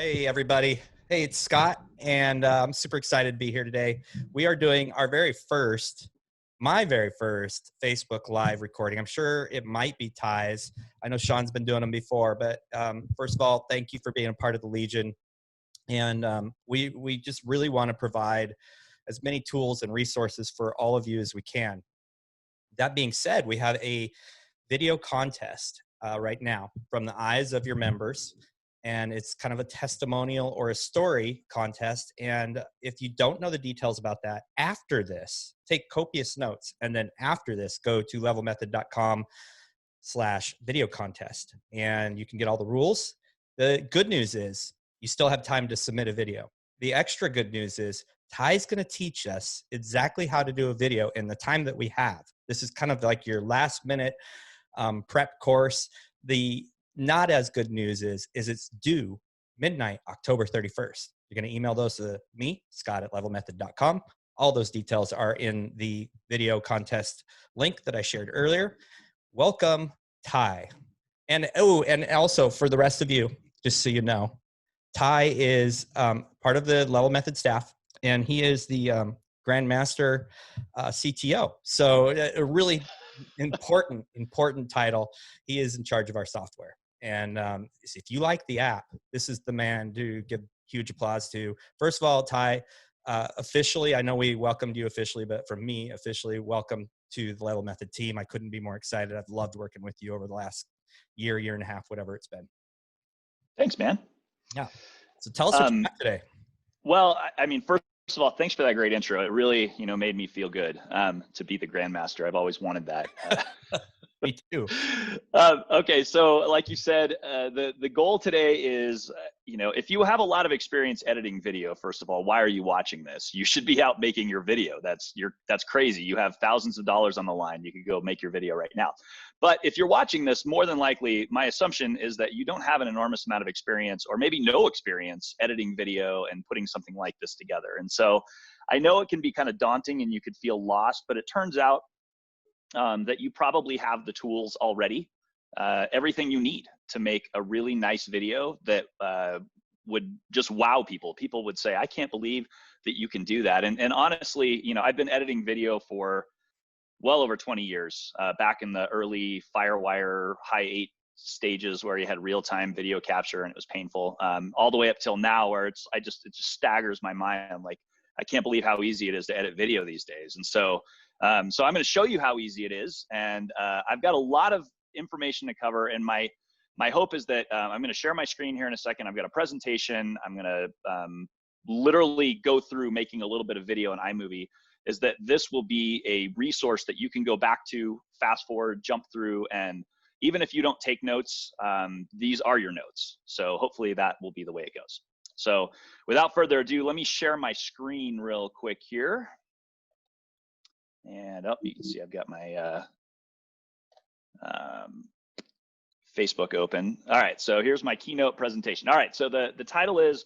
Hey, everybody. Hey, it's Scott, and I'm super excited to be here today. We are doing our my very first Facebook Live recording. I'm sure it might be Ty's. I know Sean's been doing them before, but first of all, thank you for being a part of the Legion. And we just really want to provide as many tools and resources for all of you as we can. That being said, we have a video contest right now from the eyes of your members. And it's kind of a testimonial or a story contest. And if you don't know the details about that, after this, take copious notes. And then after this, go to levelmethod.com/video contest. And you can get all the rules. The good news is you still have time to submit a video. The extra good news is Ty's going to teach us exactly how to do a video in the time that we have. This is kind of like your last minute prep course. The not as good news is it's due midnight, October 31st. You're going to email those to me, scott@levelmethod.com. All those details are in the video contest link that I shared earlier. Welcome, Ty. And also for the rest of you, just so you know, Ty is part of the Level Method staff, and he is the Grandmaster CTO. So a really important title. He is in charge of our software. And if you like the app, this is the man to give huge applause to. First of all, Ty, officially, I know we welcomed you officially, but from me, officially, welcome to the Level Method team. I couldn't be more excited. I've loved working with you over the last year and a half, whatever it's been. Thanks, man. Yeah. So tell us what you got today. Well, I mean, first of all, thanks for that great intro. It really, made me feel good to be the Grandmaster. I've always wanted that. Me too. Okay, so like you said, the goal today is, if you have a lot of experience editing video, first of all, why are you watching this? You should be out making your video. That's crazy. You have thousands of dollars on the line. You could go make your video right now. But if you're watching this, more than likely, my assumption is that you don't have an enormous amount of experience, or maybe no experience editing video and putting something like this together. And so I know it can be kind of daunting and you could feel lost, but it turns out that you probably have the tools already, everything you need to make a really nice video that would just wow people. People would say, I can't believe that you can do that. And honestly, I've been editing video for well over 20 years, back in the early Firewire high 8 stages where you had real-time video capture and it was painful, all the way up till now where it just staggers my mind. I'm like, I can't believe how easy it is to edit video these days. And so I'm going to show you how easy it is. And I've got a lot of information to cover. And my hope is that I'm going to share my screen here in a second. I've got a presentation. I'm going to literally go through making a little bit of video in iMovie. Is that this will be a resource that you can go back to, fast forward, jump through, and even if you don't take notes, these are your notes. So hopefully that will be the way it goes. So without further ado, let me share my screen real quick here. And you can see I've got my Facebook open. All right, so here's my keynote presentation. All right, so the title is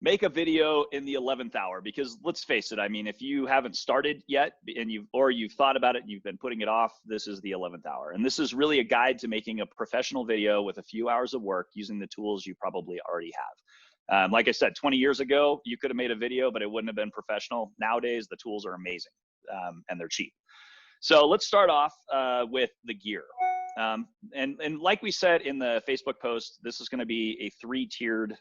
Make a Video in the 11th Hour, because let's face it, I mean, if you haven't started yet and you've thought about it and you've been putting it off, this is the 11th hour. And this is really a guide to making a professional video with a few hours of work using the tools you probably already have. Like I said, 20 years ago, you could have made a video, but it wouldn't have been professional. Nowadays, the tools are amazing and they're cheap. So let's start off with the gear. And like we said in the Facebook post, this is going to be a 3-tiered,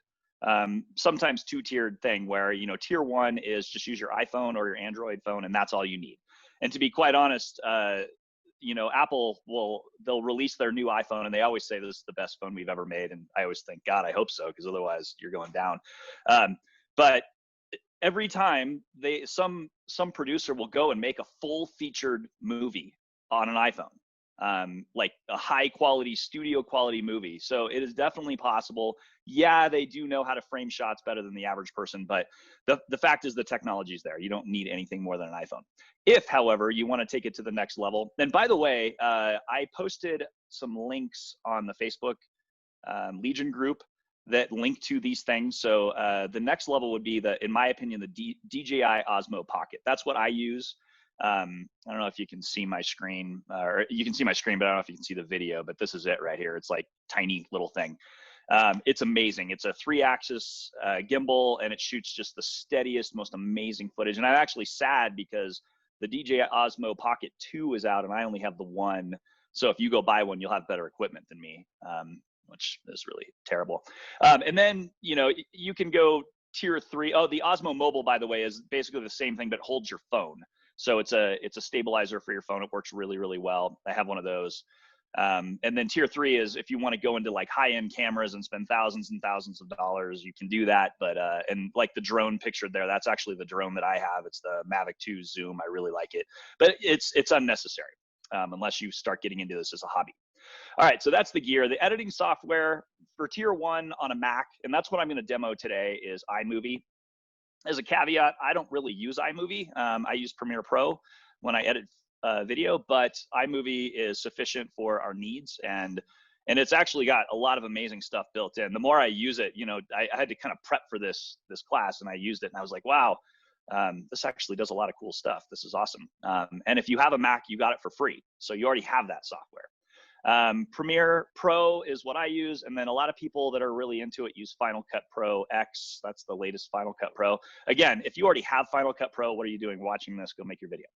sometimes 2-tiered thing where, tier 1 is just use your iPhone or your Android phone, and that's all you need. And to be quite honest, Apple they'll release their new iPhone and they always say this is the best phone we've ever made. And I always think, God, I hope so, because otherwise you're going down. But every time some producer will go and make a full featured movie on an iPhone, like a high quality studio quality movie. So it is definitely possible. Yeah, they do know how to frame shots better than the average person, but the fact is the technology is there. You don't need anything more than an iPhone. If, however, you want to take it to the next level, and by the way, I posted some links on the Facebook Legion group that link to these things. So the next level would be in my opinion, the DJI Osmo Pocket. That's what I use. I don't know if you can see my screen, or you can see my screen, but I don't know if you can see the video, but this is it right here. It's like tiny little thing. It's amazing. It's a 3-axis gimbal, and it shoots just the steadiest, most amazing footage. And I'm actually sad because the DJI Osmo Pocket 2 is out, and I only have the one. So if you go buy one, you'll have better equipment than me, which is really terrible. And then, you know, you can go tier 3. Oh, the Osmo Mobile, by the way, is basically the same thing, but holds your phone. So it's a stabilizer for your phone. It works really, really well. I have one of those. And then tier 3 is if you want to go into like high-end cameras and spend thousands and thousands of dollars, you can do that. But and like the drone pictured there, that's actually the drone that I have. It's the Mavic 2 Zoom. I really like it, but it's unnecessary unless you start getting into this as a hobby. All right, so that's the gear. The editing software for tier 1 on a Mac, and that's what I'm going to demo today, is iMovie. As a caveat, I don't really use iMovie. I use Premiere Pro when I edit video, but iMovie is sufficient for our needs, and it's actually got a lot of amazing stuff built in. The more I use it, you know, I had to kind of prep for this class, and I used it, and I was like, wow, this actually does a lot of cool stuff. This is awesome. And if you have a Mac, you got it for free, so you already have that software. Premiere Pro is what I use, and then a lot of people that are really into it use Final Cut Pro X. That's the latest Final Cut Pro. Again, if you already have Final Cut Pro, what are you doing watching this? Go make your video.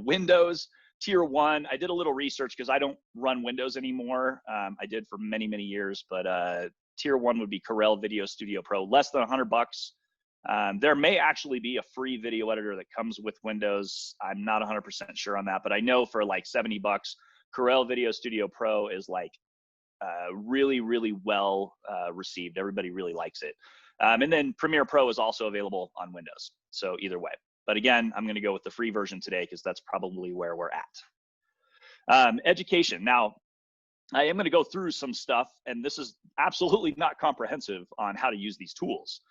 Windows tier 1. I did a little research because I don't run Windows anymore. I did for many, many years, but tier 1 would be Corel Video Studio Pro, less than $100. There may actually be a free video editor that comes with Windows. I'm not 100% sure on that, but I know for like $70, Corel Video Studio Pro is like really, really well received. Everybody really likes it. And then Premiere Pro is also available on Windows. So either way. But again, I'm going to go with the free version today because that's probably where we're at. Education. Now, I am going to go through some stuff, and this is absolutely not comprehensive on how to use these tools.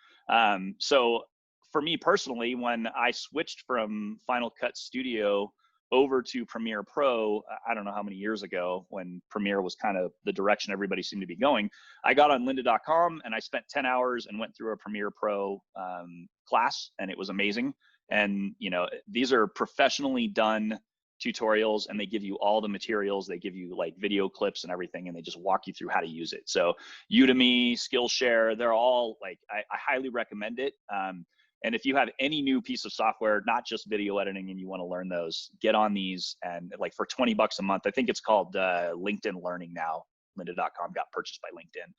So for me personally, when I switched from Final Cut Studio over to Premiere Pro, I don't know how many years ago, when Premiere was kind of the direction everybody seemed to be going, I got on lynda.com and I spent 10 hours and went through a Premiere Pro class, and it was amazing. And, you know, these are professionally done tutorials, and they give you all the materials. They give you like video clips and everything, and they just walk you through how to use it. So Udemy, Skillshare, they're all like, I highly recommend it. And if you have any new piece of software, not just video editing, and you want to learn those, get on these. And like for $20 a month, I think it's called LinkedIn Learning now. Lynda.com got purchased by LinkedIn.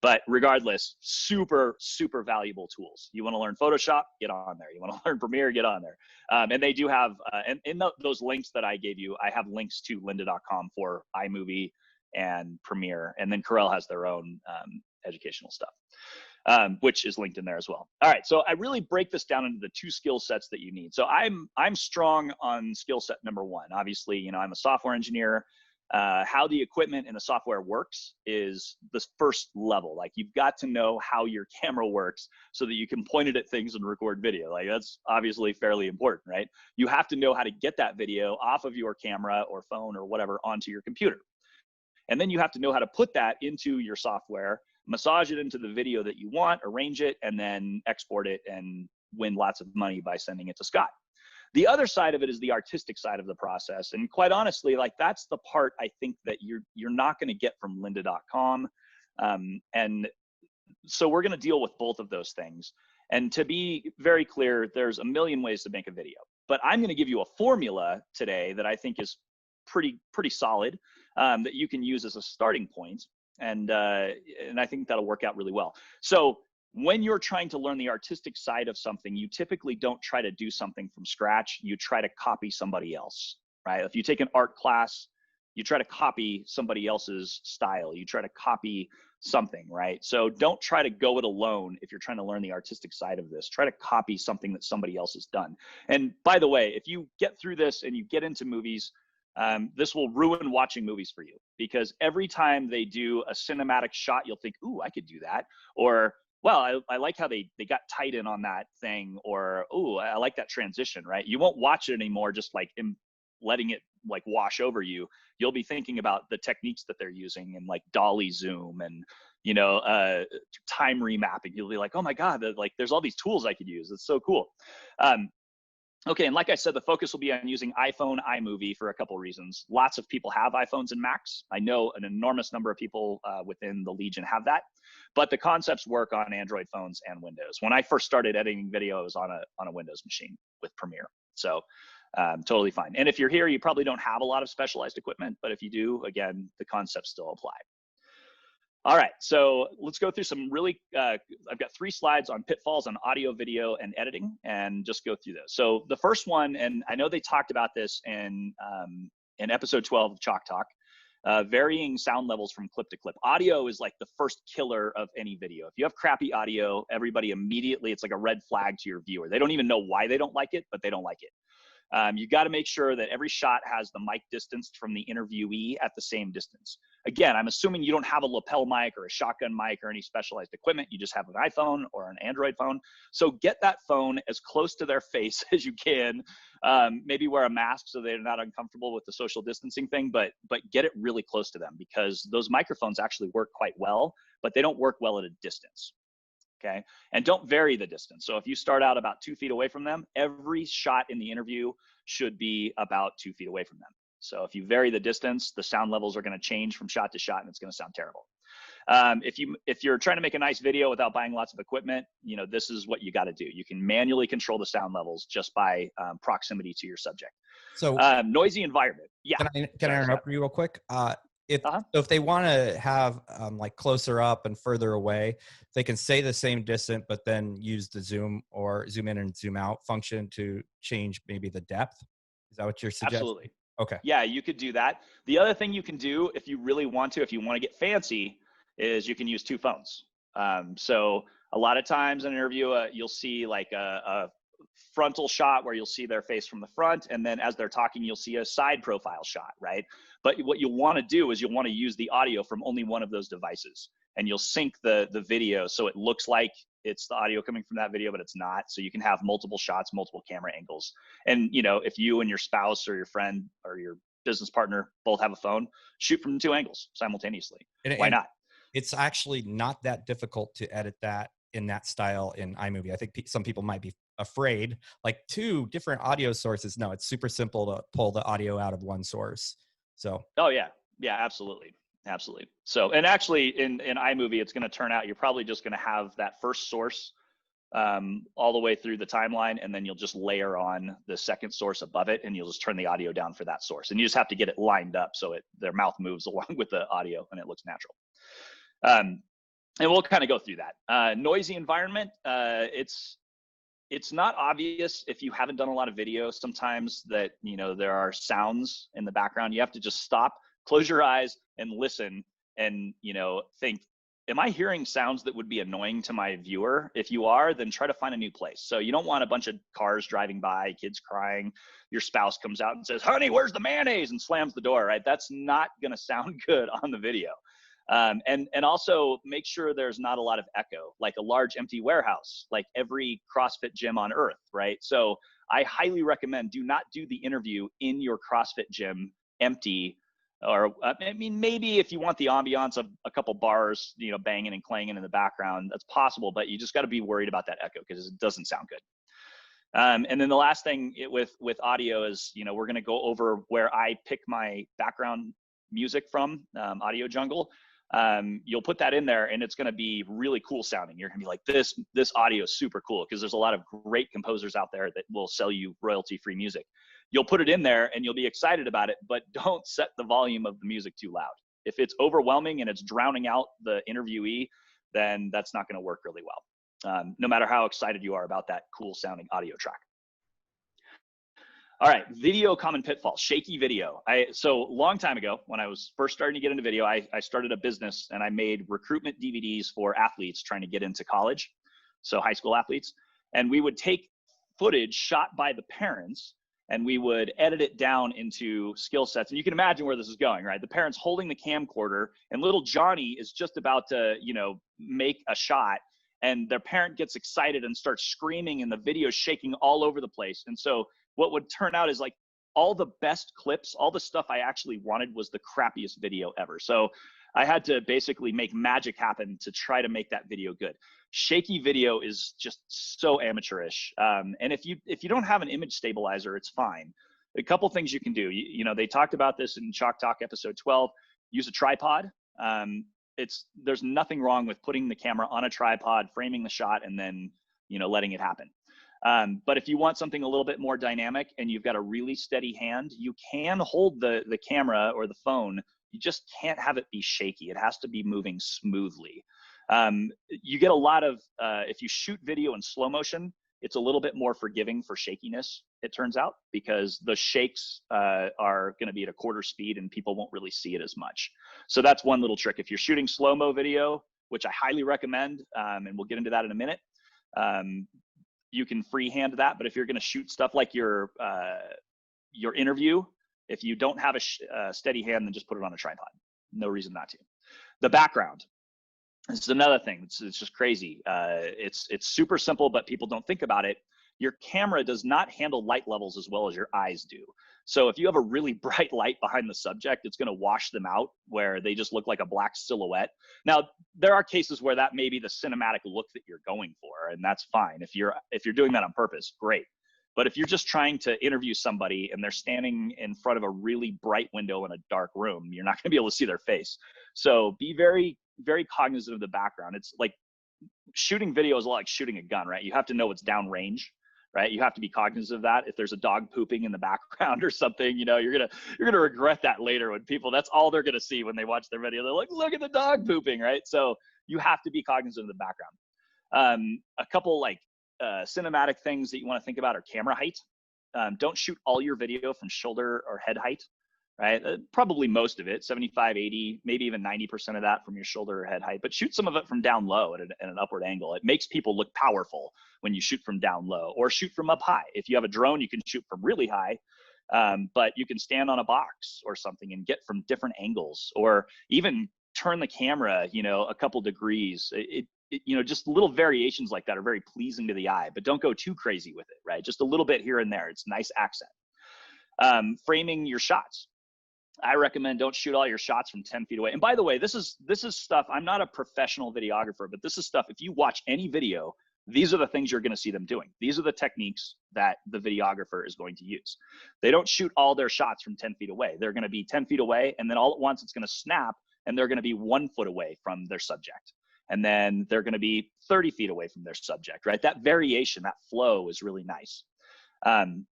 But regardless, super, super valuable tools. You want to learn Photoshop, get on there. You want to learn Premiere, get on there. And they do have, and in those links that I gave you, I have links to lynda.com for iMovie and Premiere. And then Corel has their own educational stuff. Which is linked in there as well. All right, so I really break this down into the 2 skill sets that you need. So I'm strong on skill set number 1. Obviously, you know, I'm a software engineer. How the equipment and the software works is the first level. Like, you've got to know how your camera works so that you can point it at things and record video. Like, that's obviously fairly important, right? You have to know how to get that video off of your camera or phone or whatever onto your computer. And then you have to know how to put that into your software, massage it into the video that you want, arrange it, and then export it and win lots of money by sending it to Scott. The other side of it is the artistic side of the process. And quite honestly, like, that's the part I think that you're not going to get from lynda.com. And so we're going to deal with both of those things. And to be very clear, there's a million ways to make a video, but I'm going to give you a formula today that I think is pretty solid, that you can use as a starting point. And I think that'll work out really well. So when you're trying to learn the artistic side of something, you typically don't try to do something from scratch. You try to copy somebody else, right? If you take an art class, you try to copy somebody else's style. You try to copy something, right? So don't try to go it alone if you're trying to learn the artistic side of this. Try to copy something that somebody else has done. And by the way, if you get through this and you get into movies, this will ruin watching movies for you, because every time they do a cinematic shot, you'll think, ooh, I could do that. Or, well, I like how they got tight in on that thing. Or, ooh, I like that transition, right? You won't watch it anymore just like letting it like wash over you. You'll be thinking about the techniques that they're using, and like dolly zoom and, you know, time remapping. You'll be like, oh my God, like there's all these tools I could use. It's so cool. Okay, and like I said, the focus will be on using iPhone, iMovie for a couple reasons. Lots of people have iPhones and Macs. I know an enormous number of people within the Legion have that, but the concepts work on Android phones and Windows. When I first started editing video, it was on a Windows machine with Premiere, so totally fine. And if you're here, you probably don't have a lot of specialized equipment, but if you do, again, the concepts still apply. All right, so let's go through some really, I've got 3 slides on pitfalls on audio, video, and editing, and just go through those. So the first one, and I know they talked about this in episode 12 of Chalk Talk, varying sound levels from clip to clip. Audio is like the first killer of any video. If you have crappy audio, everybody immediately, it's like a red flag to your viewer. They don't even know why they don't like it, but they don't like it. You got to make sure that every shot has the mic distance from the interviewee at the same distance. Again, I'm assuming you don't have a lapel mic or a shotgun mic or any specialized equipment. You just have an iPhone or an Android phone. So get that phone as close to their face as you can. Maybe wear a mask so they're not uncomfortable with the social distancing thing, but get it really close to them, because those microphones actually work quite well, but they don't work well at a distance. Okay, and don't vary the distance. So if you start out about 2 feet away from them, every shot in the interview should be about 2 feet away from them. So if you vary the distance, the sound levels are going to change from shot to shot, and it's going to sound terrible. If you're trying to make a nice video without buying lots of equipment, this is what you got to do. You can manually control the sound levels just by proximity to your subject. So noisy environment. Yeah. can I interrupt you real quick? If they want to have like closer up and further away, they can stay the same distance, but then use the zoom or zoom in and zoom out function to change maybe the depth. Is that what you're suggesting? Absolutely. Okay. Yeah, you could do that. The other thing you can do, if you really want to, if you want to get fancy, is you can use 2 phones. So a lot of times in an interview, you'll see like a frontal shot where you'll see their face from the front, and then as they're talking, you'll see a side profile shot, right? But what you'll want to do is you'll want to use the audio from only one of those devices, and you'll sync the video so it looks like it's the audio coming from that video, but it's not. So you can have multiple shots, multiple camera angles. And if you and your spouse or your friend or your business partner both have a phone, shoot from 2 angles simultaneously. Why not? It's actually not that difficult to edit that in that style in iMovie. I think some people might be afraid, like 2 different audio sources. No, it's super simple to pull the audio out of one source. So. Oh yeah, absolutely. So, and actually in iMovie, it's going to turn out you're probably just going to have that first source all the way through the timeline, and then you'll just layer on the second source above it, and you'll just turn the audio down for that source, and you just have to get it lined up so their mouth moves along with the audio and it looks natural. And we'll kind of go through that. Noisy environment. It's not obvious if you haven't done a lot of video sometimes that there are sounds in the background. You have to just stop, close your eyes, and listen, and think, am I hearing sounds that would be annoying to my viewer? If you are, then try to find a new place. So you don't want a bunch of cars driving by, kids crying, your spouse comes out and says, honey, where's the mayonnaise, and slams the door, right? That's not going to sound good on the video. And also make sure there's not a lot of echo, like a large empty warehouse, like every CrossFit gym on earth, right? So I highly recommend do not do the interview in your CrossFit gym empty. Or I mean, maybe if you want the ambiance of a couple bars, banging and clanging in the background, that's possible, but you just got to be worried about that echo because it doesn't sound good. And then the last thing with audio is, we're going to go over where I pick my background music from, Audio Jungle. You'll put that in there and it's going to be really cool sounding. You're going to be like, this audio is super cool, because there's a lot of great composers out there that will sell you royalty-free music. You'll put it in there and you'll be excited about it, but don't set the volume of the music too loud. If it's overwhelming and it's drowning out the interviewee, then that's not going to work really well, no matter how excited you are about that cool sounding audio track. All right, video common pitfall, shaky video. So long time ago, when I was first starting to get into video, I started a business and I made recruitment DVDs for athletes trying to get into college, so high school athletes. And we would take footage shot by the parents and we would edit it down into skill sets. And you can imagine where this is going, right? The parents holding the camcorder and little Johnny is just about to, make a shot, and their parent gets excited and starts screaming and the video is shaking all over the place. And so what would turn out is like all the best clips, all the stuff I actually wanted was the crappiest video ever. So I had to basically make magic happen to try to make that video good. Shaky video is just so amateurish. And if you don't have an image stabilizer, it's fine. A couple things you can do. You know, they talked about this in Chalk Talk episode 12. Use a tripod. There's nothing wrong with putting the camera on a tripod, framing the shot, and then, you know, letting it happen. But if you want something a little bit more dynamic and you've got a really steady hand, you can hold the camera or the phone. You just can't have it be shaky. It has to be moving smoothly. You get a lot of, if you shoot video in slow motion, it's a little bit more forgiving for shakiness, it turns out, because the shakes are going to be at a quarter speed and people won't really see it as much. So that's one little trick. If you're shooting slow-mo video, which I highly recommend, and we'll get into that in a minute, you can freehand that. But if you're going to shoot stuff like your interview, if you don't have a steady hand, then just put it on a tripod. No reason not to. The background. This is another thing. It's just crazy. It's super simple, but people don't think about it. Your camera does not handle light levels as well as your eyes do. So if you have a really bright light behind the subject, it's going to wash them out where they just look like a black silhouette. Now, there are cases where that may be the cinematic look that you're going for, and that's fine. If you're doing that on purpose, great. But if you're just trying to interview somebody and they're standing in front of a really bright window in a dark room, you're not going to be able to see their face. So be very, very cognizant of the background. It's like shooting video is like shooting a gun, right? You have to know it's downrange, right? You have to be cognizant of that. If there's a dog pooping in the background or something, you know, you're gonna regret that later when people, that's all they're gonna see when they watch their video. They're like, look at the dog pooping, right? So you have to be cognizant of the background. A couple like cinematic things that you want to think about are camera height. Don't shoot all your video from shoulder or head height, right? Probably most of it, 75, 80, maybe even 90% of that from your shoulder or head height, but shoot some of it from down low at an upward angle. It makes people look powerful when you shoot from down low, or shoot from up high. If you have a drone, you can shoot from really high, but you can stand on a box or something and get from different angles, or even turn the camera, you know, a couple degrees. You know, just little variations like that are very pleasing to the eye, but don't go too crazy with it, right? Just a little bit here and there. It's a nice accent. Framing your shots. I recommend don't shoot all your shots from 10 feet away. And by the way, this is stuff, I'm not a professional videographer, but this is stuff, if you watch any video, these are the things you're going to see them doing. These are the techniques that the videographer is going to use. They don't shoot all their shots from 10 feet away. They're going to be 10 feet away, and then all at once it's going to snap, and they're going to be 1 foot away from their subject. And then they're going to be 30 feet away from their subject, right? That variation, that flow is really nice. And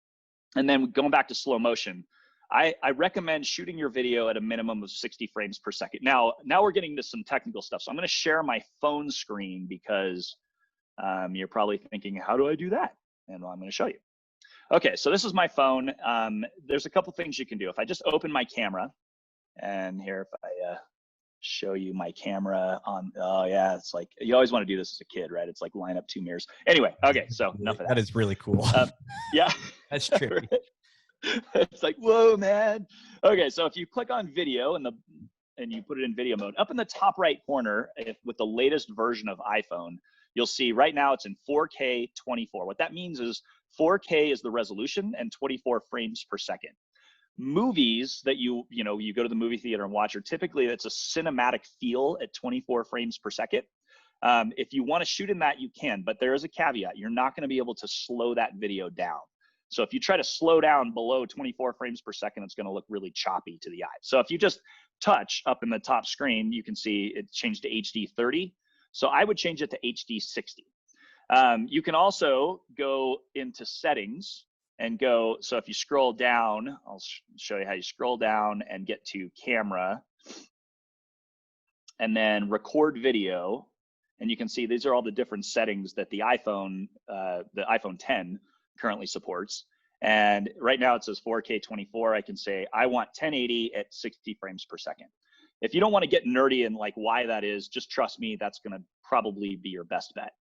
then going back to slow motion, I recommend shooting your video at a minimum of 60 frames per second. Now we're getting to some technical stuff. So I'm going to share my phone screen because you're probably thinking, how do I do that? And I'm going to show you. Okay, so this is my phone. There's a couple things you can do. If I just open my camera, and here, if I show you my camera on, oh yeah, it's like, you always want to do this as a kid, right? It's like line up 2 mirrors. Anyway, okay, so enough of that. That is really cool. Yeah. That's true. It's like, whoa, man. Okay, so if you click on video and you put it in video mode, up in the top right corner, with the latest version of iPhone, you'll see right now it's in 4K 24. What that means is 4K is the resolution and 24 frames per second. Movies that you go to the movie theater and watch are typically, it's a cinematic feel at 24 frames per second. If you want to shoot in that, you can, but there is a caveat. You're not going to be able to slow that video down. So if you try to slow down below 24 frames per second, it's going to look really choppy to the eye. So if you just touch up in the top screen, you can see it changed to HD 30. So I would change it to HD 60. You can also go into settings and go, so if you scroll down, I'll show you how you scroll down and get to camera and then record video. And you can see these are all the different settings that the iPhone 10 currently supports. And right now it says 4K 24. I can say, I want 1080 at 60 frames per second. If you don't want to get nerdy and like why that is, just trust me, that's going to probably be your best bet.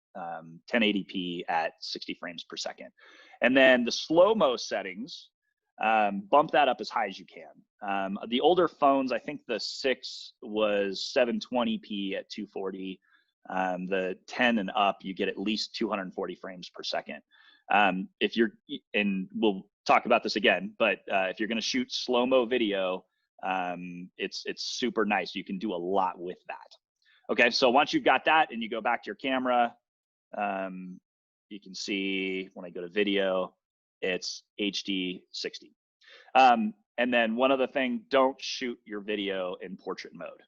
1080p at 60 frames per second. And then the slow-mo settings, bump that up as high as you can. The older phones, I think the 6 was 720p at 240. The 10 and up, you get at least 240 frames per second. If you're, and we'll talk about this again, but if you're going to shoot slow-mo video, it's super nice. You can do a lot with that. Okay, so once you've got that and you go back to your camera, you can see when I go to video, it's HD 60. And then one other thing, don't shoot your video in portrait mode.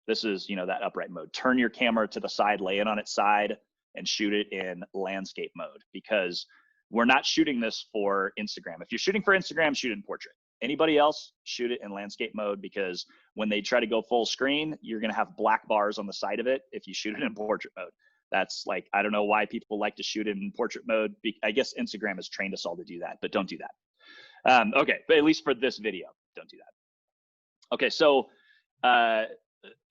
This is, that upright mode. Turn your camera to the side, lay it on its side, and shoot it in landscape mode, because we're not shooting this for Instagram. If you're shooting for Instagram, shoot it in portrait. Anybody else, shoot it in landscape mode, because when they try to go full screen, you're going to have black bars on the side of it if you shoot it in portrait mode. That's like, I don't know why people like to shoot it in portrait mode. I guess Instagram has trained us all to do that, but don't do that. Okay, but at least for this video, don't do that. Okay, so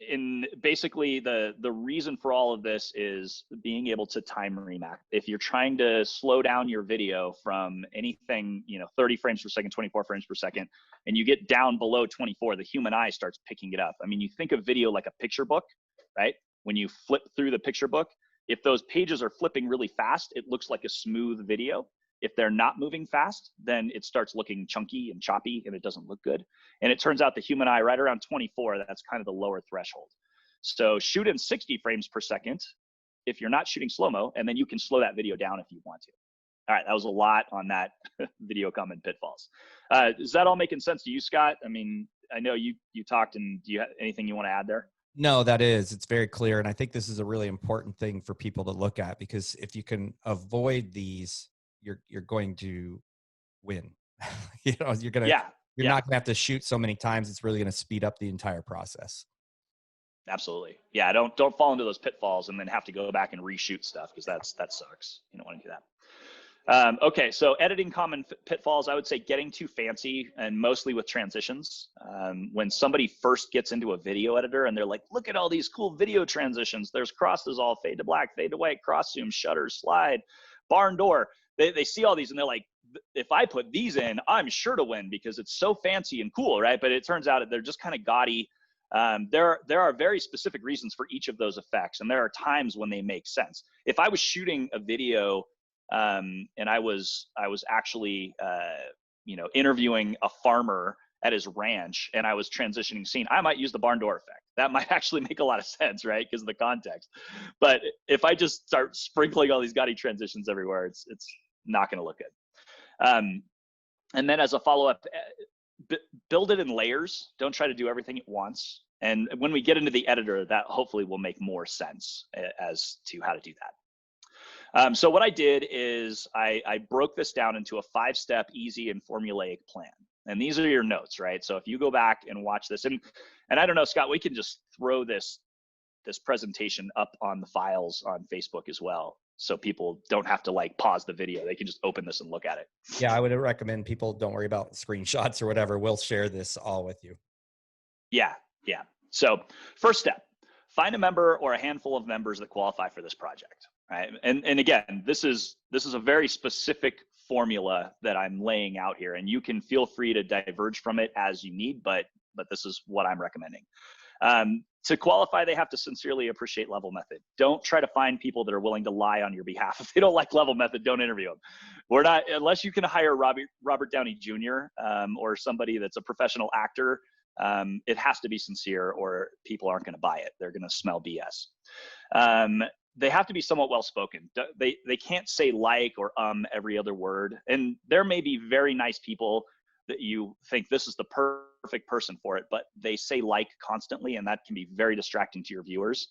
in basically the reason for all of this is being able to time remap. If you're trying to slow down your video from anything, 30 frames per second, 24 frames per second, and you get down below 24, the human eye starts picking it up. I mean, you think of video like a picture book, right? When you flip through the picture book, if those pages are flipping really fast, it looks like a smooth video. If they're not moving fast, then it starts looking chunky and choppy and it doesn't look good. And it turns out the human eye, right around 24, that's kind of the lower threshold. So shoot in 60 frames per second if you're not shooting slow-mo, and then you can slow that video down if you want to. All right, that was a lot on that video comment pitfalls. Is that all making sense to you, Scott? I mean, I know you talked, and do you have anything you want to add there? No, it's very clear. And I think this is a really important thing for people to look at, because if you can avoid these, you're going to win. You're not gonna have to shoot so many times. It's really gonna speed up the entire process. Absolutely. Yeah, don't fall into those pitfalls and then have to go back and reshoot stuff, because that sucks. You don't want to do that. Okay, so editing common pitfalls, I would say getting too fancy, and mostly with transitions. When somebody first gets into a video editor and they're like, look at all these cool video transitions. There's cross dissolve, fade to black, fade to white, cross zoom, shutter, slide, barn door. They see all these and they're like, if I put these in, I'm sure to win because it's so fancy and cool, right? But it turns out that they're just kind of gaudy. There are very specific reasons for each of those effects, and there are times when they make sense. If I was shooting a video and I was actually interviewing a farmer at his ranch and I was transitioning scene, I might use the barn door effect. That might actually make a lot of sense, right? Because of the context. But if I just start sprinkling all these gaudy transitions everywhere, it's not going to look good. And then as a follow-up, build it in layers. Don't try to do everything at once. And when we get into the editor, that hopefully will make more sense as to how to do that. So what I did is I broke this down into a 5-step, easy, and formulaic plan. And these are your notes, right? So if you go back and watch this, and I don't know, Scott, we can just throw this presentation up on the files on Facebook as well, so people don't have to pause the video. They can just open this and look at it. Yeah, I would recommend people don't worry about screenshots or whatever. We'll share this all with you. Yeah. So first step, find a member or a handful of members that qualify for this project, right? And again, this is a very specific formula that I'm laying out here, and you can feel free to diverge from it as you need, but this is what I'm recommending. To qualify, they have to sincerely appreciate Level Method. Don't try to find people that are willing to lie on your behalf. If they don't like Level Method, don't interview them. We're not, unless you can hire Robert Downey Jr. Or somebody that's a professional actor. It has to be sincere, or people aren't going to buy it. They're going to smell BS. They have to be somewhat well-spoken. They can't say or every other word. And there may be very nice people that you think this is the perfect person for it, but they say constantly, and that can be very distracting to your viewers.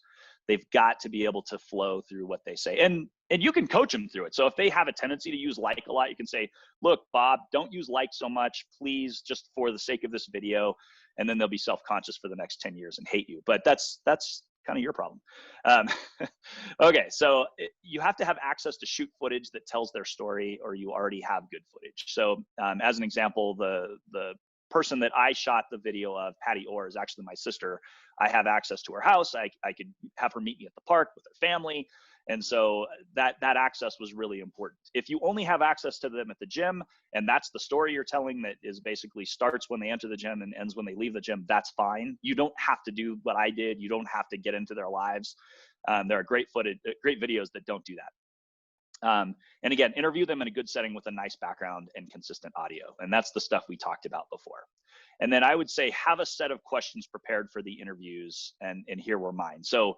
They've got to be able to flow through what they say, and you can coach them through it. So if they have a tendency to use a lot, you can say, look, Bob, don't use so much, please, just for the sake of this video. And then they'll be self-conscious for the next 10 years and hate you. But that's kind of your problem. Okay, so you have to have access to shoot footage that tells their story, or you already have good footage. So as an example, the person that I shot the video of, Patty Orr, is actually my sister. I have access to her house. I could have her meet me at the park with her family. And so that access was really important. If you only have access to them at the gym, and that's the story you're telling, that is basically starts when they enter the gym and ends when they leave the gym, that's fine. You don't have to do what I did. You don't have to get into their lives. There are great videos that don't do that. And again, interview them in a good setting with a nice background and consistent audio. And that's the stuff we talked about before. And then I would say have a set of questions prepared for the interviews, and here were mine. So,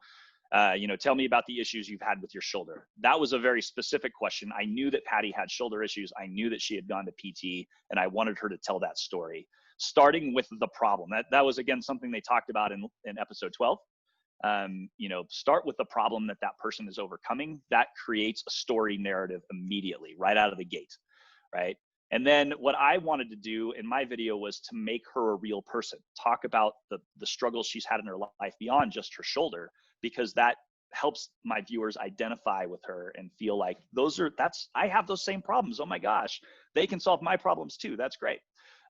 tell me about the issues you've had with your shoulder. That was a very specific question. I knew that Patty had shoulder issues. I knew that she had gone to PT, and I wanted her to tell that story, starting with the problem. That was, again, something they talked about in episode 12. Start with the problem that person is overcoming. That creates a story narrative immediately, right out of the gate, right? And then what I wanted to do in my video was to make her a real person, talk about the struggles she's had in her life beyond just her shoulder, because that helps my viewers identify with her and feel like I have those same problems. Oh my gosh, they can solve my problems too. That's great.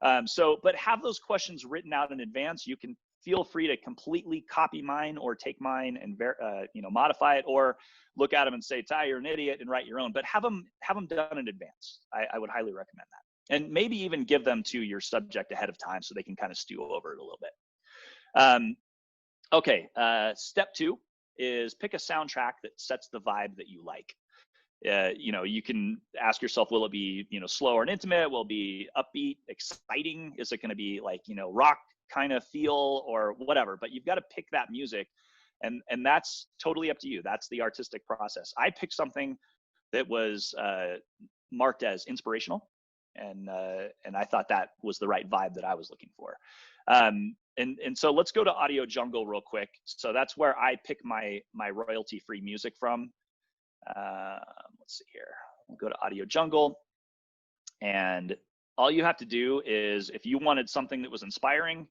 But have those questions written out in advance. You can feel free to completely copy mine or take mine and modify it, or look at them and say, Ty, you're an idiot, and write your own. But have them done in advance. I would highly recommend that. And maybe even give them to your subject ahead of time so they can kind of stew over it a little bit. Okay, step 2 is pick a soundtrack that sets the vibe that you like. You can ask yourself, will it be, slower and intimate? Will it be upbeat, exciting? Is it going to be like, rock kind of feel or whatever? But you've got to pick that music, and that's totally up to you. That's the artistic process. I picked something that was marked as inspirational, and I thought that was the right vibe that I was looking for. And so let's go to Audio Jungle real quick. So that's where I pick my royalty-free music from. Let's see here. We'll go to Audio Jungle, and all you have to do is, if you wanted something that was inspiring,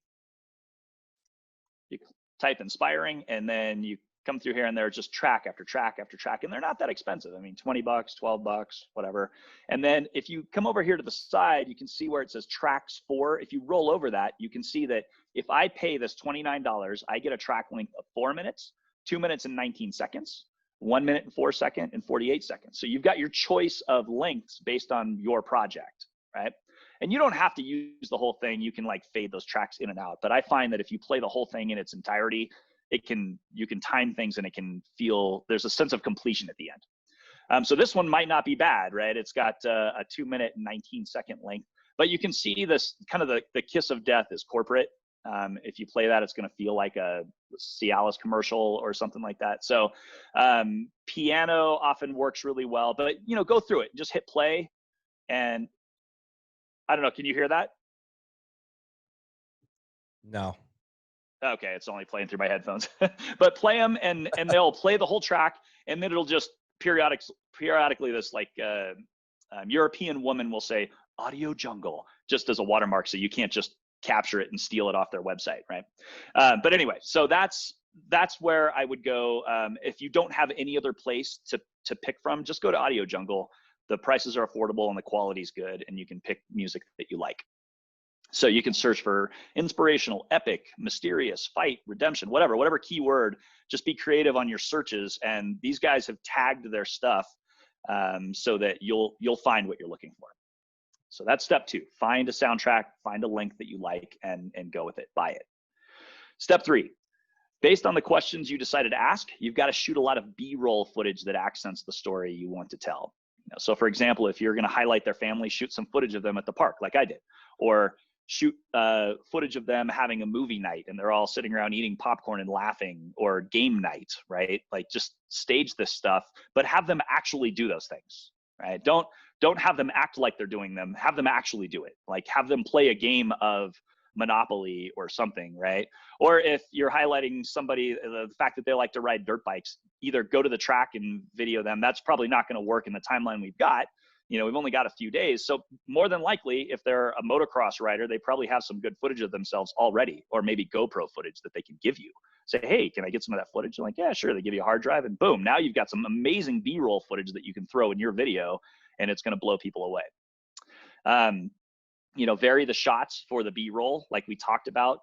you type inspiring, and then you come through here, and they're just track after track after track, and they're not that expensive. I mean, $20, $12, whatever. And then if you come over here to the side, you can see where it says tracks for. If you roll over that, you can see that if I pay this $29, I get a track length of 4 minutes, 2 minutes and 19 seconds, 1 minute and 4 seconds, and 48 seconds. So you've got your choice of lengths based on your project, right? And you don't have to use the whole thing. You can like fade those tracks in and out. But I find that if you play the whole thing in its entirety, you can time things, and it can feel, there's a sense of completion at the end. So this one might not be bad, right? It's got a 2 minute and 19 second length, but you can see this kind of the kiss of death is corporate. If you play that, it's going to feel like a Cialis commercial or something like that. So piano often works really well, but go through it, just hit play. And I don't know, can you hear that? No. Okay, it's only playing through my headphones. But play them, and they'll play the whole track, and then it'll just periodically this like European woman will say Audio Jungle just as a watermark, so you can't just capture it and steal it off their website, right? But anyway, so that's where I would go. If you don't have any other place to pick from, just go to Audio Jungle. The prices are affordable and the quality is good, and you can pick music that you like. So you can search for inspirational, epic, mysterious, fight, redemption, whatever keyword. Just be creative on your searches, and these guys have tagged their stuff so that you'll find what you're looking for. So that's step 2. Find a soundtrack, find a length that you like, and go with it. Buy it. Step 3. Based on the questions you decided to ask, you've got to shoot a lot of B-roll footage that accents the story you want to tell. So for example, if you're going to highlight their family, shoot some footage of them at the park like I did, or shoot footage of them having a movie night and they're all sitting around eating popcorn and laughing, or game night, right? Like just stage this stuff, but have them actually do those things, right? Don't have them act like they're doing them. Have them actually do it. Like have them play a game of Monopoly or something, right? Or if you're highlighting somebody, the fact that they like to ride dirt bikes, either go to the track and video them. That's probably not going to work in the timeline we've got. We've only got a few days. So more than likely, if they're a motocross rider, they probably have some good footage of themselves already, or maybe GoPro footage that they can give you. Say, hey, can I get some of that footage? They're like, yeah, sure. They give you a hard drive, and boom, now you've got some amazing B-roll footage that you can throw in your video, and it's going to blow people away. Vary the shots for the B-roll, like we talked about,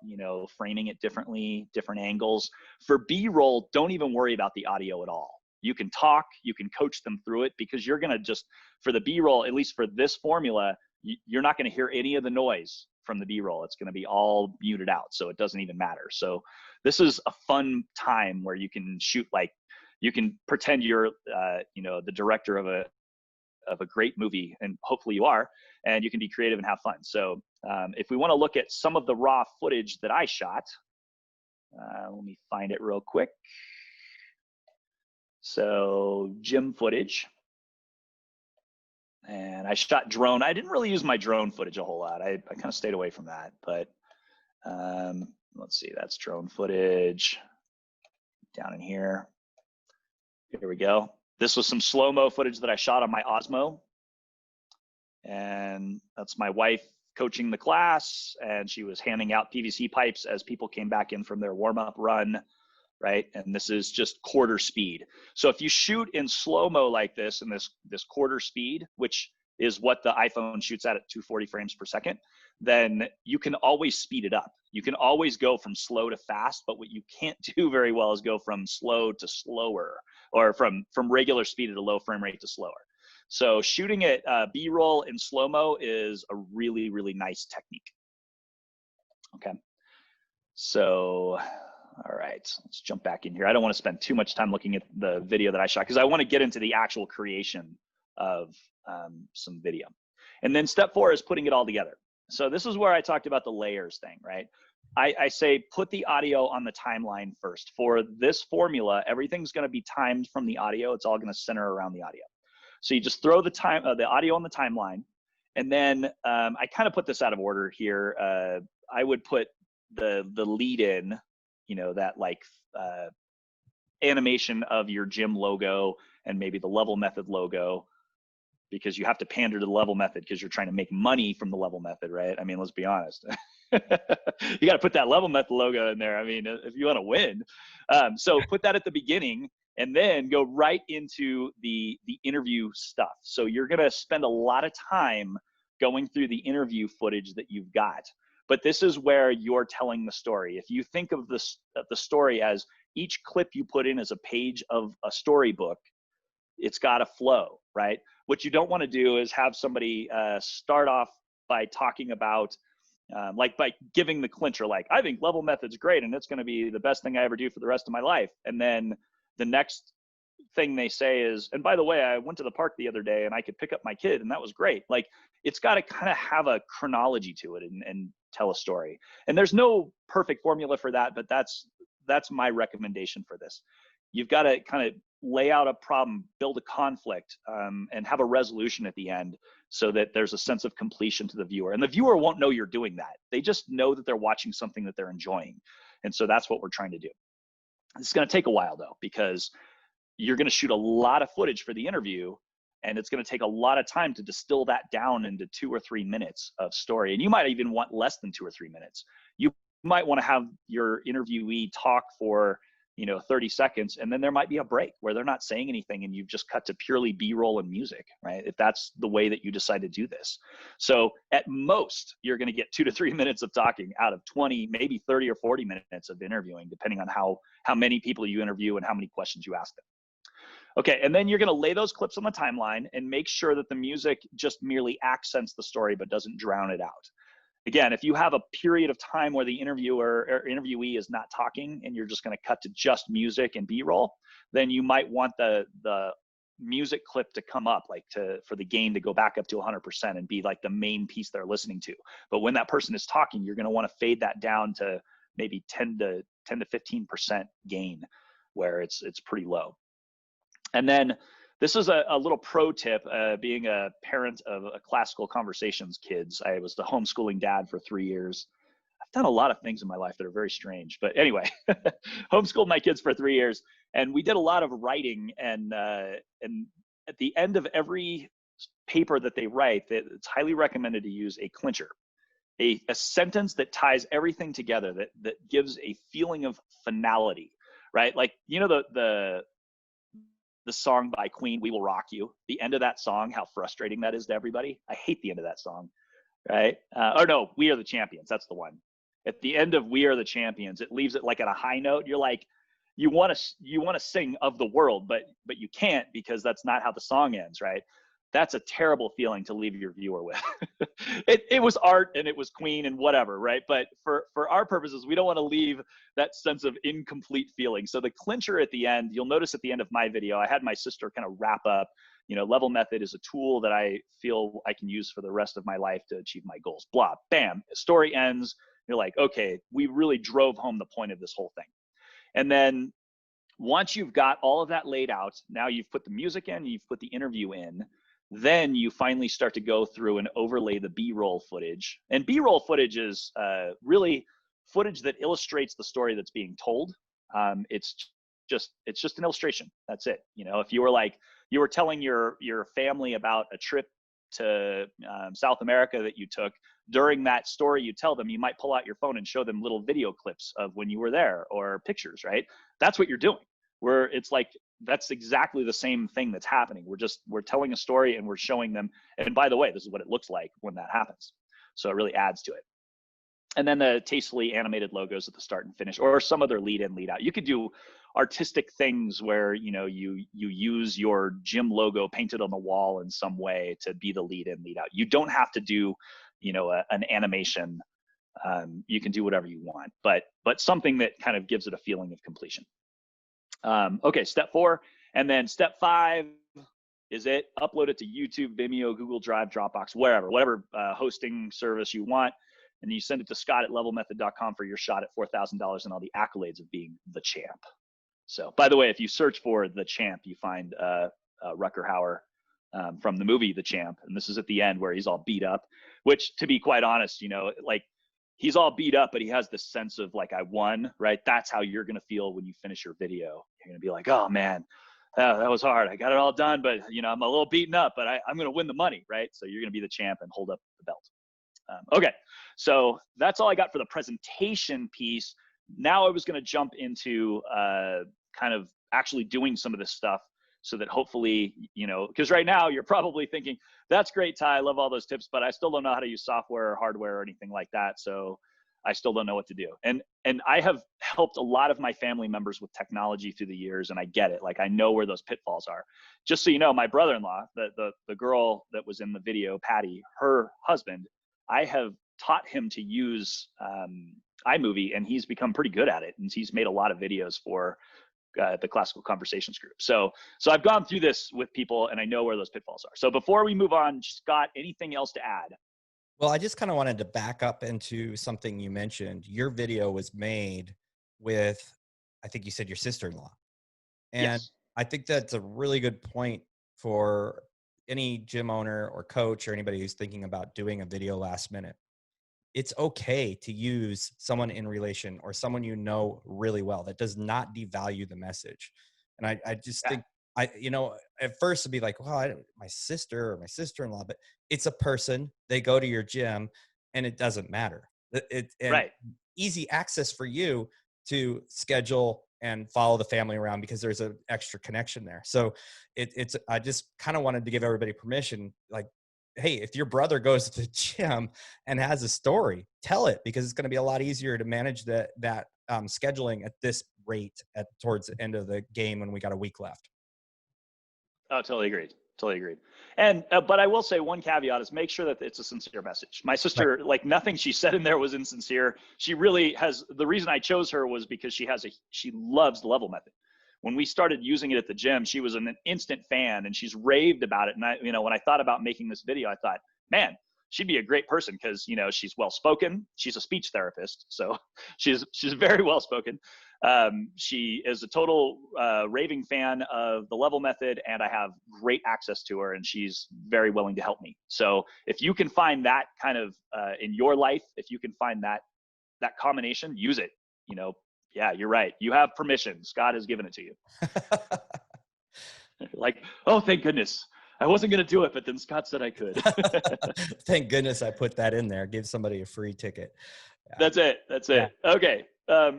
framing it differently, different angles. For B-roll, don't even worry about the audio at all. You can talk, you can coach them through it, because you're going to just, for the B-roll, at least for this formula, you're not going to hear any of the noise from the B-roll. It's going to be all muted out, so it doesn't even matter. So this is a fun time where you can shoot, like you can pretend you're, the director of a a great movie, and hopefully you are, and you can be creative and have fun. So if we want to look at some of the raw footage that I shot, let me find it real quick. So gym footage. And I shot drone. I didn't really use my drone footage a whole lot. I kind of stayed away from that. But let's see, that's drone footage down in here. Here we go. This was some slow-mo footage that I shot on my Osmo. And that's my wife coaching the class. And she was handing out PVC pipes as people came back in from their warm-up run. Right? And this is just quarter speed. So if you shoot in slow-mo like this, in this quarter speed, which is what the iPhone shoots at 240 frames per second, then you can always speed it up. You can always go from slow to fast, but what you can't do very well is go from slow to slower, or from regular speed at a low frame rate to slower. So shooting it B-roll in slow-mo is a really, really nice technique. Okay. So all right, let's jump back in here. I don't want to spend too much time looking at the video that I shot because I want to get into the actual creation of some video. And then step 4 is putting it all together. So this is where I talked about the layers thing, right? I say put the audio on the timeline first. For this formula, everything's going to be timed from the audio. It's all going to center around the audio. So you just throw the audio on the timeline, and then I kind of put this out of order here. I would put the lead in, you know, that like animation of your gym logo and maybe the level method logo, because you have to pander to the level method because you're trying to make money from the level method, right? I mean, let's be honest. You got to put that level method logo in there. I mean, if you want to win. So put that at the beginning and then go right into the interview stuff. So you're going to spend a lot of time going through the interview footage that you've got. But this is where you're telling the story. If you think of the story as each clip you put in as a page of a storybook, it's got to flow, right? What you don't want to do is have somebody start off by talking about, like by giving the clincher, like, I think level method's great and it's going to be the best thing I ever do for the rest of my life. And then the next thing they say is, and by the way, I went to the park the other day and I could pick up my kid and that was great. Like, it's got to kind of have a chronology to it and tell a story. And there's no perfect formula for that, but that's my recommendation for this. You've got to kind of lay out a problem, build a conflict, and have a resolution at the end so that there's a sense of completion to the viewer. And the viewer won't know you're doing that. They just know that they're watching something that they're enjoying. And so that's what we're trying to do. It's going to take a while though, because you're going to shoot a lot of footage for the interview, and it's going to take a lot of time to distill that down into 2 or 3 minutes of story. And you might even want less than 2 or 3 minutes. You might want to have your interviewee talk for 30 seconds, and then there might be a break where they're not saying anything and you've just cut to purely B-roll and music, right? If that's the way that you decide to do this. So at most, you're going to get 2 to 3 minutes of talking out of 20, maybe 30 or 40 minutes of interviewing, depending on how many people you interview and how many questions you ask them. Okay, and then you're going to lay those clips on the timeline and make sure that the music just merely accents the story but doesn't drown it out. Again, if you have a period of time where the interviewer or interviewee is not talking and you're just going to cut to just music and B-roll, then you might want the music clip to come up, like for the gain to go back up to 100% and be like the main piece they're listening to. But when that person is talking, you're going to want to fade that down to maybe 10 to 15% gain, where it's pretty low. And then this is a little pro tip, being a parent of a classical conversations kids. I was the homeschooling dad for 3 years. I've done a lot of things in my life that are very strange, but anyway, homeschooled my kids for 3 years, and we did a lot of writing. And at the end of every paper that they write, it's highly recommended to use a clincher, a sentence that ties everything together, that gives a feeling of finality, right? Like, the song by Queen, "We Will Rock You," the end of that song, how frustrating that is to everybody. I hate the end of that song, right? Or no, "We Are the Champions." That's the one. At the end of "We Are the Champions," it leaves it like at a high note. You're like, you want to sing "Of the World," but you can't, because that's not how the song ends, right? That's a terrible feeling to leave your viewer with. It was art and it was Queen and whatever, right? But for our purposes, we don't want to leave that sense of incomplete feeling. So the clincher at the end, you'll notice at the end of my video, I had my sister kind of wrap up Level method is a tool that I feel I can use for the rest of my life to achieve my goals. Blah, bam, story ends. You're like, okay, we really drove home the point of this whole thing. And then once you've got all of that laid out, now you've put the music in, you've put the interview in, then you finally start to go through and overlay the B-roll footage. And B-roll footage is really footage that illustrates the story that's being told. It's just an illustration. That's it. If you were telling your family about a trip to South America that you took, during that story you tell them, you might pull out your phone and show them little video clips of when you were there or pictures, right? That's what you're doing. It's like, that's exactly the same thing that's happening. We're telling a story and we're showing them. And by the way, this is what it looks like when that happens. So it really adds to it. And then the tastefully animated logos at the start and finish, or some other lead in, lead out. You could do artistic things where, you use your gym logo painted on the wall in some way to be the lead in, lead out. You don't have to do, an animation. You can do whatever you want, but something that kind of gives it a feeling of completion. Okay, step 4. And then step 5 is upload it to YouTube, Vimeo, Google Drive, Dropbox, whatever hosting service you want. And you send it to scott@levelmethod.com for your shot at $4,000 and all the accolades of being the champ. So, by the way, if you search for the champ, you find Rucker Hauer from the movie The Champ. And this is at the end where he's all beat up, which, to be quite honest, he's all beat up, but he has this sense of like, I won, right? That's how you're going to feel when you finish your video. You're going to be like, oh man, that was hard. I got it all done, but I'm a little beaten up, but I'm going to win the money, right? So you're going to be the champ and hold up the belt. Okay, so that's all I got for the presentation piece. Now I was going to jump into kind of actually doing some of this stuff so that hopefully, because right now you're probably thinking, that's great, Ty, I love all those tips, but I still don't know how to use software or hardware or anything like that. So I still don't know what to do. And I have helped a lot of my family members with technology through the years, and I get it. Like, I know where those pitfalls are. Just so you know, my brother-in-law, the girl that was in the video, Patty, her husband, I have taught him to use iMovie, and he's become pretty good at it. And he's made a lot of videos for the Classical Conversations group. So I've gone through this with people, and I know where those pitfalls are. So before we move on, Scott, anything else to add? Well, I just kind of wanted to back up into something you mentioned. Your video was made with, I think you said, your sister-in-law. And Yes. I think that's a really good point for any gym owner or coach or anybody who's thinking about doing a video last minute. It's okay to use someone in relation or someone really well. That does not devalue the message. And I just think, at first it'd be like, well, my sister or my sister-in-law, but it's a person. They go to your gym and it doesn't matter. Right. Easy access for you to schedule and follow the family around because there's an extra connection there. So I just kind of wanted to give everybody permission, like, hey, if your brother goes to the gym and has a story, tell it, because it's going to be a lot easier to manage that scheduling at this rate towards the end of the game when we got a week left. Oh, totally agreed. Totally agreed. And, but I will say one caveat is make sure that it's a sincere message. My sister, Right. like, nothing she said in there was insincere. She really has, the reason I chose her was because she loves the level method. When we started using it at the gym, she was an instant fan and she's raved about it. And when I thought about making this video, I thought, man, she'd be a great person because, she's well-spoken. She's a speech therapist. So she's very well-spoken. She is a total raving fan of the level method, and I have great access to her, and she's very willing to help me. So if you can find that kind of in your life, if you can find that combination, use it. Yeah, you're right. You have permission. Scott has given it to you. Like, oh, thank goodness. I wasn't going to do it, but then Scott said I could. Thank goodness I put that in there. Give somebody a free ticket. Yeah. That's it. Yeah. Okay.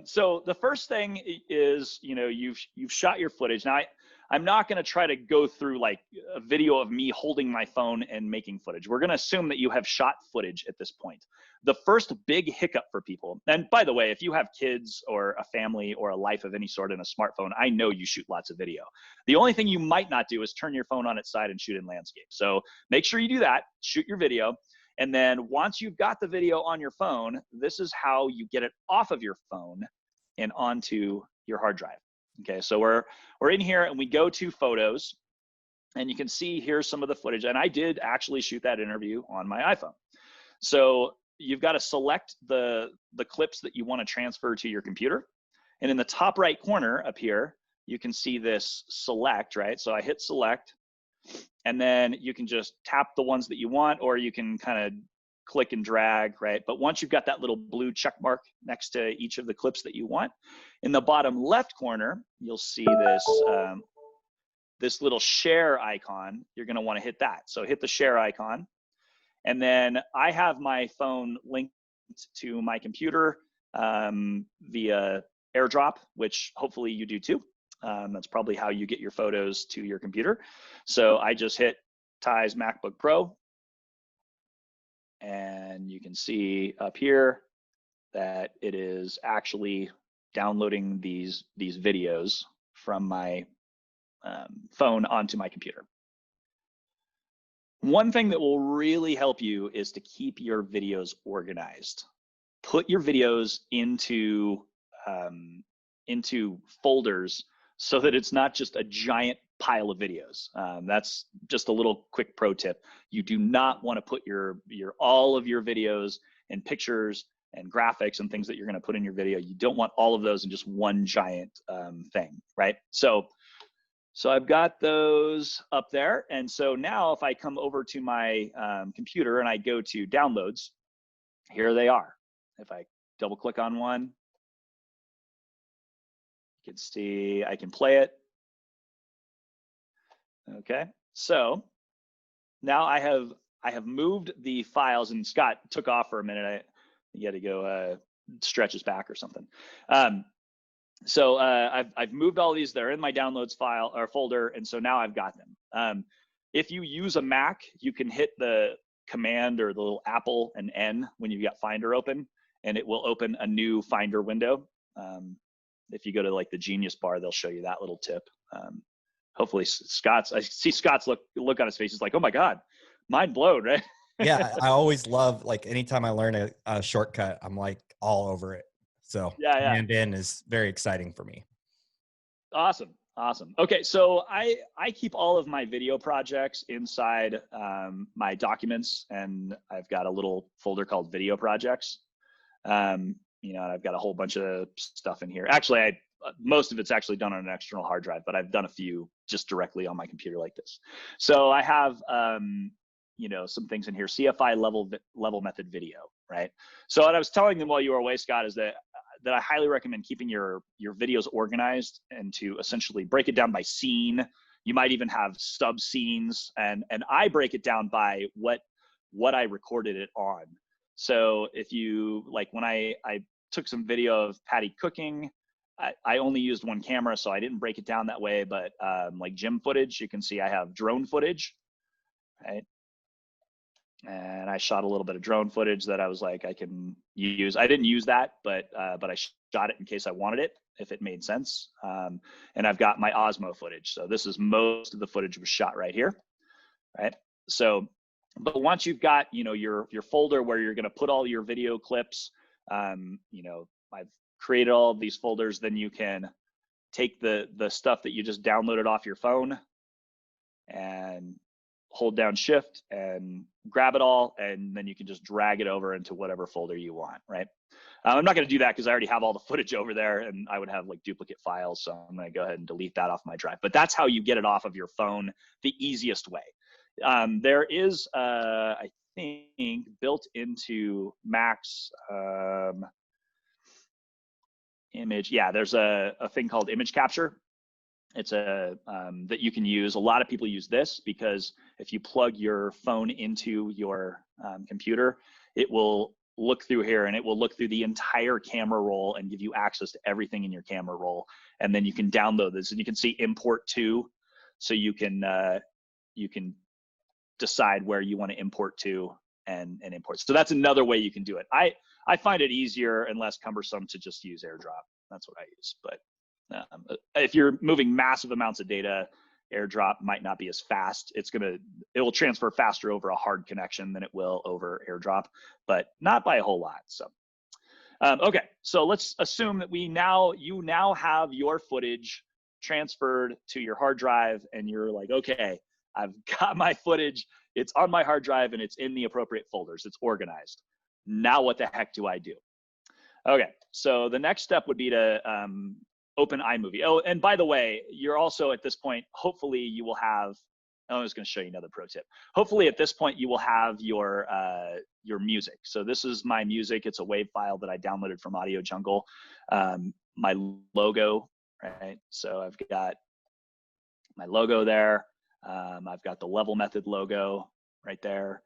So the first thing is, you've shot your footage. Now, I'm not going to try to go through like a video of me holding my phone and making footage. We're going to assume that you have shot footage at this point. The first big hiccup for people, and by the way, if you have kids or a family or a life of any sort in a smartphone, I know you shoot lots of video. The only thing you might not do is turn your phone on its side and shoot in landscape. So make sure you do that, shoot your video. And then once you've got the video on your phone, this is how you get it off of your phone and onto your hard drive. Okay, so we're in here and we go to photos. And you can see here's some of the footage. And I did actually shoot that interview on my iPhone. So you've got to select the clips that you want to transfer to your computer. And in the top right corner up here, you can see this select, right? So I hit select, and then you can just tap the ones that you want, or you can kind of click and drag, right? But once you've got that little blue check mark next to each of the clips that you want, in the bottom left corner, you'll see this, this little share icon. You're going to want to hit that. So hit the share icon. And then I have my phone linked to my computer via AirDrop, which hopefully you do too. That's probably how you get your photos to your computer. So I just hit Ty's MacBook Pro. And you can see up here that it is actually downloading these videos from my phone onto my computer. One thing that will really help you is to keep your videos organized. Put your videos into folders so that it's not just a giant pile of videos. That's just a little quick pro tip. You do not want to put all of your videos and pictures and graphics and things that you're going to put in your video. You don't want all of those in just one giant thing, right? So I've got those up there. And so now if I come over to my computer and I go to downloads, here they are. If I double click on one, you can see I can play it. Okay, so now I have moved the files, and Scott took off for a minute. He had to go stretch his back or something. So I've moved all these. They're in my downloads file or folder, and so now I've got them. If you use a Mac, you can hit the command or the little Apple and N when you've got Finder open, and it will open a new Finder window. If you go to like the Genius bar, they'll show you that little tip. Hopefully I see Scott's look on his face. He's like, oh my God, mind blown, right? Yeah, I always love, like, anytime I learn a shortcut, I'm like all over it. So yeah. Command N is very exciting for me. Awesome. Okay, so I keep all of my video projects inside my documents, and I've got a little folder called video projects. And I've got a whole bunch of stuff in here. Actually, most of it's actually done on an external hard drive, but I've done a few just directly on my computer like this. So I have, some things in here, CFI level method video, right? So what I was telling them while you were away, Scott, is that I highly recommend keeping your videos organized and to essentially break it down by scene. You might even have sub scenes, and I break it down by what I recorded it on. So if you, like, when I took some video of Patty cooking, I only used one camera, so I didn't break it down that way. But like gym footage, you can see I have drone footage, right? And I shot a little bit of drone footage that I was like, I can use. I didn't use that, but I shot it in case I wanted it, if it made sense. And I've got my Osmo footage. So this is most of the footage was shot right here, right? So, but once you've got, your folder where you're going to put all your video clips, I've created all of these folders, then you can take the stuff that you just downloaded off your phone and hold down Shift and grab it all, and then you can just drag it over into whatever folder you want, right? I'm not going to do that because I already have all the footage over there, and I would have like duplicate files, so I'm going to go ahead and delete that off my drive. But that's how you get it off of your phone the easiest way. There is, I think, built into Mac's image. Yeah, there's a thing called image capture. It's that you can use. A lot of people use this because if you plug your phone into your computer, it will look through here, and it will look through the entire camera roll and give you access to everything in your camera roll. And then you can download this, and you can see import to, so you can decide where you want to import to and import. So that's another way you can do it. I find it easier and less cumbersome to just use AirDrop. That's what I use. But if you're moving massive amounts of data, AirDrop might not be as fast. It will transfer faster over a hard connection than it will over AirDrop, but not by a whole lot. So, okay, so let's assume that you now have your footage transferred to your hard drive, and you're like, okay, I've got my footage. It's on my hard drive and it's in the appropriate folders. It's organized. Now what the heck do I do? Okay, so the next step would be to open iMovie. Oh, and by the way, you're also at this point, hopefully you will have, I was going to show you another pro tip. Hopefully at this point you will have your music. So this is my music. It's a WAV file that I downloaded from Audio Jungle. My logo, right? So I've got my logo there. I've got the level method logo right there.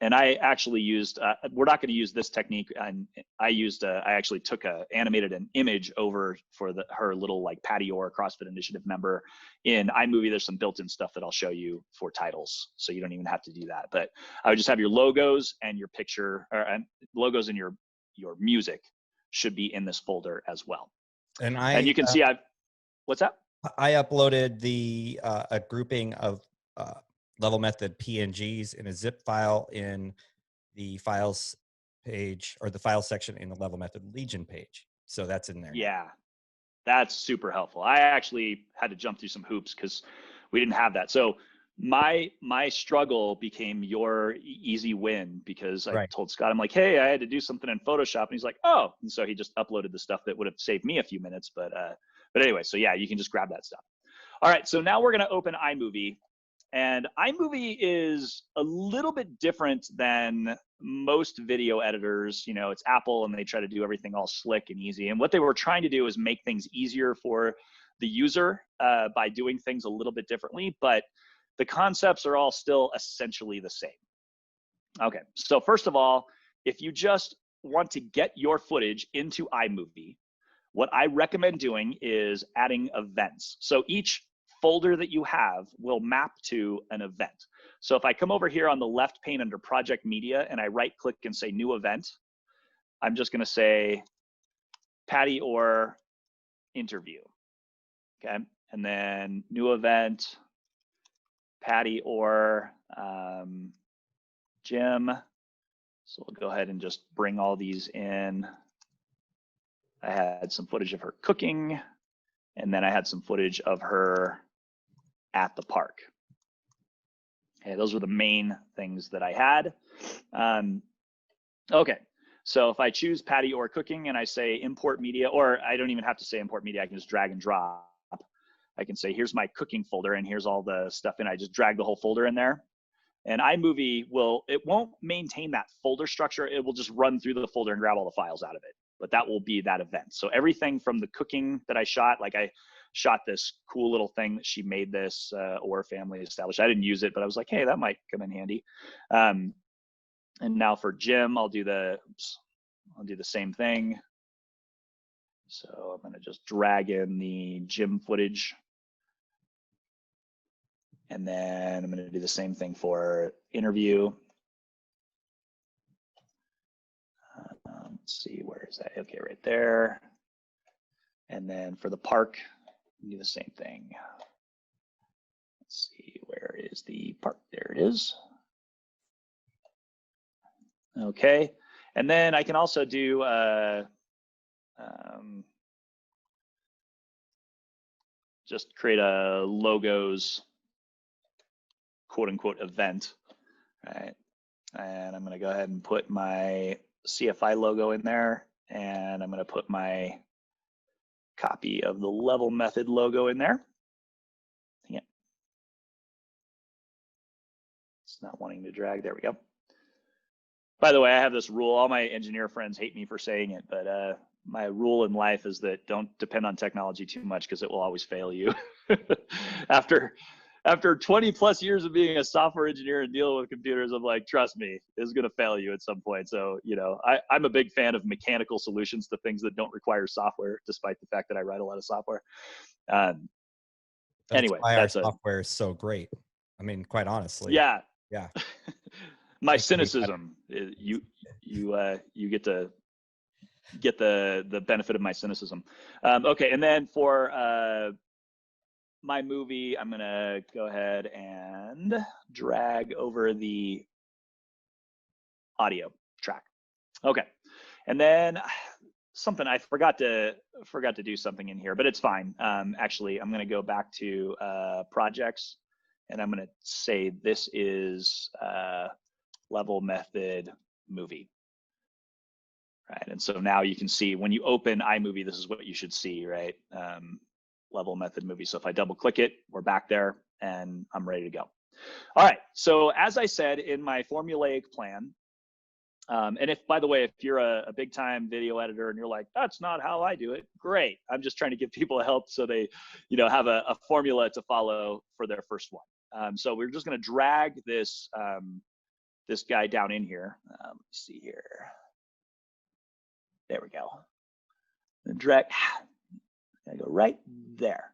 And I actually used, we're not going to use this technique. And I actually animated an image over for her little like Patty Orr CrossFit Initiative member in iMovie. There's some built-in stuff that I'll show you for titles. So you don't even have to do that. But I would just have your logos and your picture, and logos and your music should be in this folder as well. And you can see what's that? I uploaded a grouping of level method PNGs in a zip file in the files page, or the file section in the level method Legion page. So that's in there. Yeah, that's super helpful. I actually had to jump through some hoops because we didn't have that. So my struggle became your easy win, because I told Scott, I'm like, hey, I had to do something in Photoshop. And he's like, oh, and so he just uploaded the stuff that would have saved me a few minutes. But anyway, so yeah, you can just grab that stuff. All right, so now we're going to open iMovie. And iMovie is a little bit different than most video editors. You know, it's Apple and they try to do everything all slick and easy. And what they were trying to do is make things easier for the user by doing things a little bit differently. But the concepts are all still essentially the same. Okay, so first of all, if you just want to get your footage into iMovie, what I recommend doing is adding events. So each folder that you have will map to an event. So if I come over here on the left pane under Project Media and I right click and say New Event, I'm just gonna say Patty Orr Interview, okay? And then New Event, Patty Orr Gym. So we'll go ahead and just bring all these in. I had some footage of her cooking, and then I had some footage of her at the park. Okay, those were the main things that I had. Okay, so if I choose Patty Orr cooking and I say import media, or I don't even have to say import media, I can just drag and drop. I can say, here's my cooking folder and here's all the stuff in. I just drag the whole folder in there. And iMovie won't maintain that folder structure. It will just run through the folder and grab all the files out of it. But that will be that event. So everything from the cooking that I shot, like I shot this cool little thing that she made, this Orr family established. I didn't use it, but I was like, hey, that might come in handy. And now for Jim, I'll do the same thing. So I'm gonna just drag in the Jim footage. And then I'm gonna do the same thing for interview. Let's see, where is that? Okay, right there. And then for the park, do the same thing. Let's see, where is the park? There it is. Okay, and then I can also do just create a logos quote unquote event, right? And I'm gonna go ahead and put my CFI logo in there, and I'm gonna put my copy of the level method logo in there. Yeah. It's not wanting to drag, there we go. By the way, I have this rule, all my engineer friends hate me for saying it, but my rule in life is that don't depend on technology too much because it will always fail you. After 20 plus years of being a software engineer and dealing with computers, I'm like, trust me, it's going to fail you at some point. So, you know, I'm a big fan of mechanical solutions to things that don't require software, despite the fact that I write a lot of software. Anyway, why our software is so great. I mean, quite honestly. Yeah. Yeah. My cynicism, you get to get the benefit of my cynicism. Okay, and then for my movie, I'm gonna go ahead and drag over the audio track. Okay, and then something I forgot to do something in here, but it's fine. Actually, I'm gonna go back to projects, and I'm going to say this is level method movie. Right, and so now you can see when you open iMovie, this is what you should see, right? Level method movie. So if I double click it, we're back there and I'm ready to go. All right, so as I said in my formulaic plan, and if, by the way, if you're a big time video editor and you're like, that's not how I do it, great. I'm just trying to give people help so they, have a formula to follow for their first one. So we're just going to drag this, this guy down in here. Let's see here. There we go. And drag, I go right there.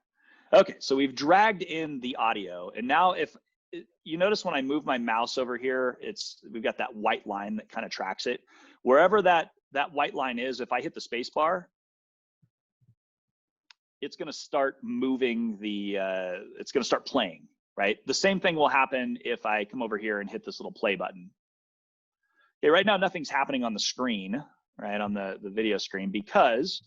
Okay, so we've dragged in the audio, and now if you notice when I move my mouse over here, we've got that white line that kind of tracks it. Wherever that white line is, if I hit the space bar, it's going to start moving it's going to start playing, right? The same thing will happen if I come over here and hit this little play button. Okay, right now nothing's happening on the screen, right, on the video screen, because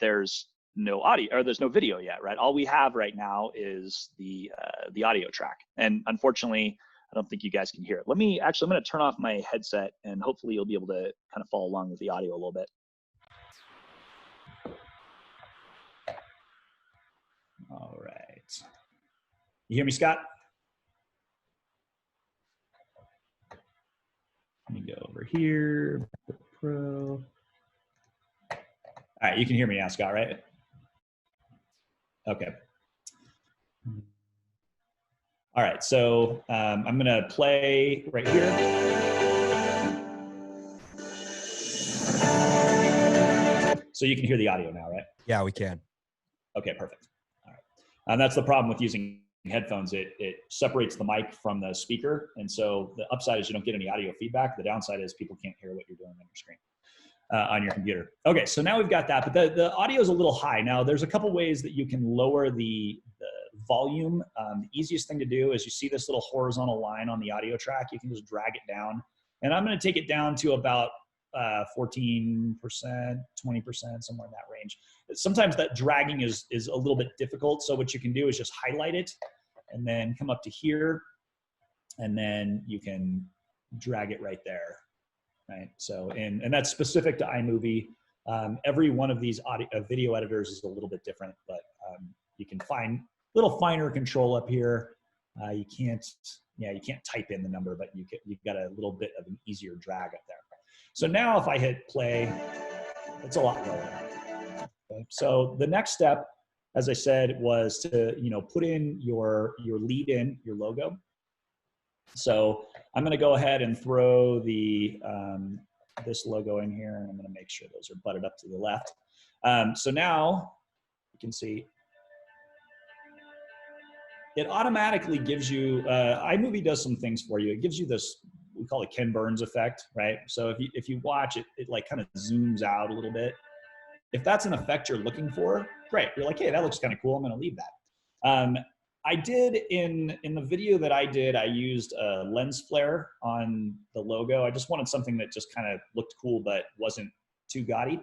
there's no audio, or there's no video yet, right? All we have right now is the audio track, and unfortunately, I don't think you guys can hear it. I'm going to turn off my headset, and hopefully you'll be able to kind of follow along with the audio a little bit. All right. You hear me, Scott? Let me go over here. Pro. All right, you can hear me now, Scott, right? Okay. All right, so I'm going to play right here. So you can hear the audio now, right? Yeah, we can. Okay, perfect. All right. And that's the problem with using headphones. It separates the mic from the speaker. And so the upside is you don't get any audio feedback. The downside is people can't hear what you're doing on your screen, on your computer. Okay, so now we've got that, but the audio is a little high. Now there's a couple ways that you can lower the volume. The easiest thing to do is you see this little horizontal line on the audio track. You can just drag it down. And I'm going to take it down to about 14%, 20%, somewhere in that range. Sometimes that dragging is a little bit difficult. So what you can do is just highlight it and then come up to here, and then you can drag it right there, right? So, and that's specific to iMovie. Every one of these video editors is a little bit different, but you can find a little finer control up here. You can't type in the number, but you've got a little bit of an easier drag up there. So now if I hit play, it's a lot lower. Okay. So the next step, as I said, was to put in your lead in, your logo. So I'm going to go ahead and throw this logo in here, and I'm going to make sure those are butted up to the left. So now you can see it automatically gives you, iMovie does some things for you. It gives you this, we call it Ken Burns effect, right? So if you watch it, it like kind of zooms out a little bit. If that's an effect you're looking for, great. You're like, hey, that looks kind of cool. I'm going to leave that. I did in the video that I did, I used a lens flare on the logo. I just wanted something that just kind of looked cool, but wasn't too gaudy.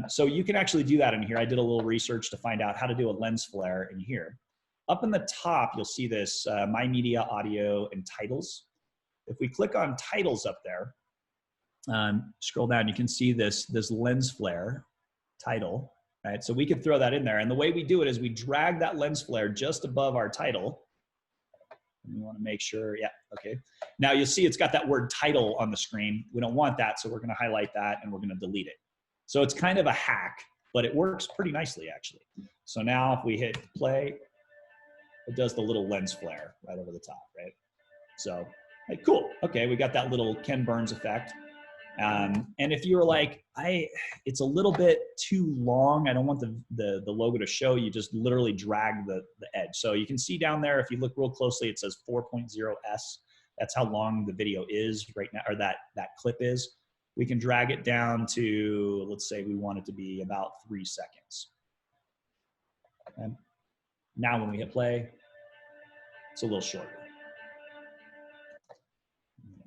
So you can actually do that in here. I did a little research to find out how to do a lens flare in here. Up in the top, you'll see this My Media, Audio, and Titles. If we click on Titles up there, scroll down, you can see this lens flare title, right? So we could throw that in there. And the way we do it is we drag that lens flare just above our title. And we want to make sure, yeah, okay. Now you'll see it's got that word title on the screen. We don't want that, so we're going to highlight that and we're going to delete it. So it's kind of a hack, but it works pretty nicely actually. So now if we hit play, it does the little lens flare right over the top, right? So, hey, cool. Okay, we got that little Ken Burns effect. And if you were like, it's a little bit too long, I don't want the logo to show, you just literally drag the edge. So you can see down there, if you look real closely, it says 4.0s. That's how long the video is right now, or that clip is. We can drag it down to, let's say we want it to be about 3 seconds. Okay. Now when we hit play, it's a little shorter.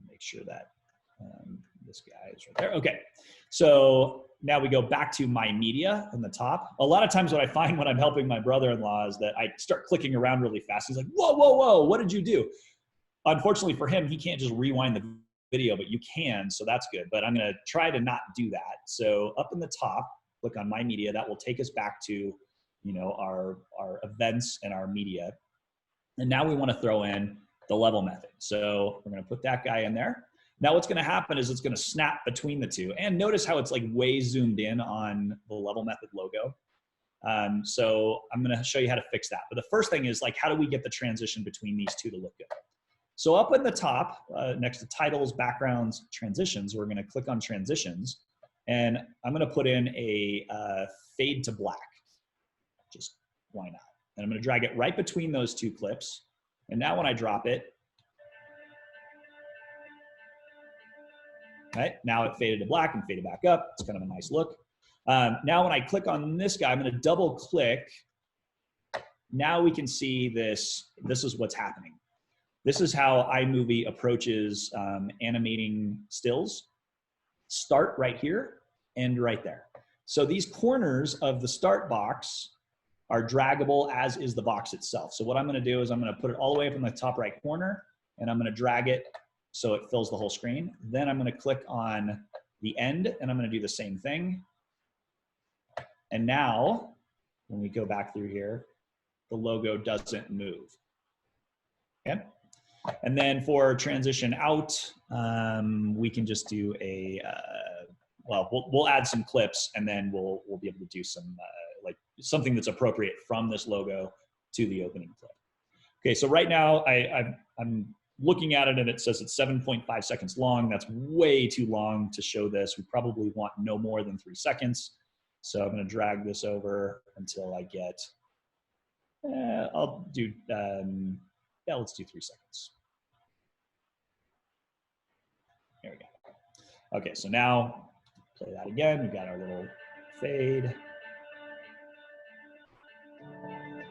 Make sure that This guy is right there. Okay. So now we go back to my media in the top. A lot of times what I find when I'm helping my brother-in-law is that I start clicking around really fast. He's like, whoa, whoa, whoa, what did you do? Unfortunately for him, he can't just rewind the video, but you can, so that's good. But I'm gonna try to not do that. So up in the top, click on my media. That will take us back to, you know, our events and our media. And now we wanna throw in the level method. So we're gonna put that guy in there. Now what's gonna happen is it's gonna snap between the two. And notice how it's like way zoomed in on the level method logo. So I'm gonna show you how to fix that. But the first thing is like, how do we get the transition between these two to look good? So up in the top, next to titles, backgrounds, transitions, we're gonna click on transitions. And I'm gonna put in a fade to black. Just why not? And I'm gonna drag it right between those two clips. And now when I drop it, right, now it faded to black and faded back up. It's kind of a nice look. Now when I click on this guy, I'm gonna double click. Now we can see this. This is what's happening. This is how iMovie approaches animating stills. Start right here, end right there. So these corners of the start box are draggable, as is the box itself. So what I'm gonna do is I'm gonna put it all the way up in the top right corner, and I'm gonna drag it so it fills the whole screen. Then I'm gonna click on the end, and I'm gonna do the same thing. And now, when we go back through here, the logo doesn't move, okay? And then for transition out, we can just do a, well, we'll add some clips, and then we'll be able to do some, like something that's appropriate from this logo to the opening clip. Okay, so right now I'm looking at it and it says it's 7.5 seconds long. That's way too long to show this. We probably want no more than 3 seconds. So I'm gonna drag this over until I get, I'll do, yeah, let's do 3 seconds. There we go. Okay, so now play that again. We've got our little fade.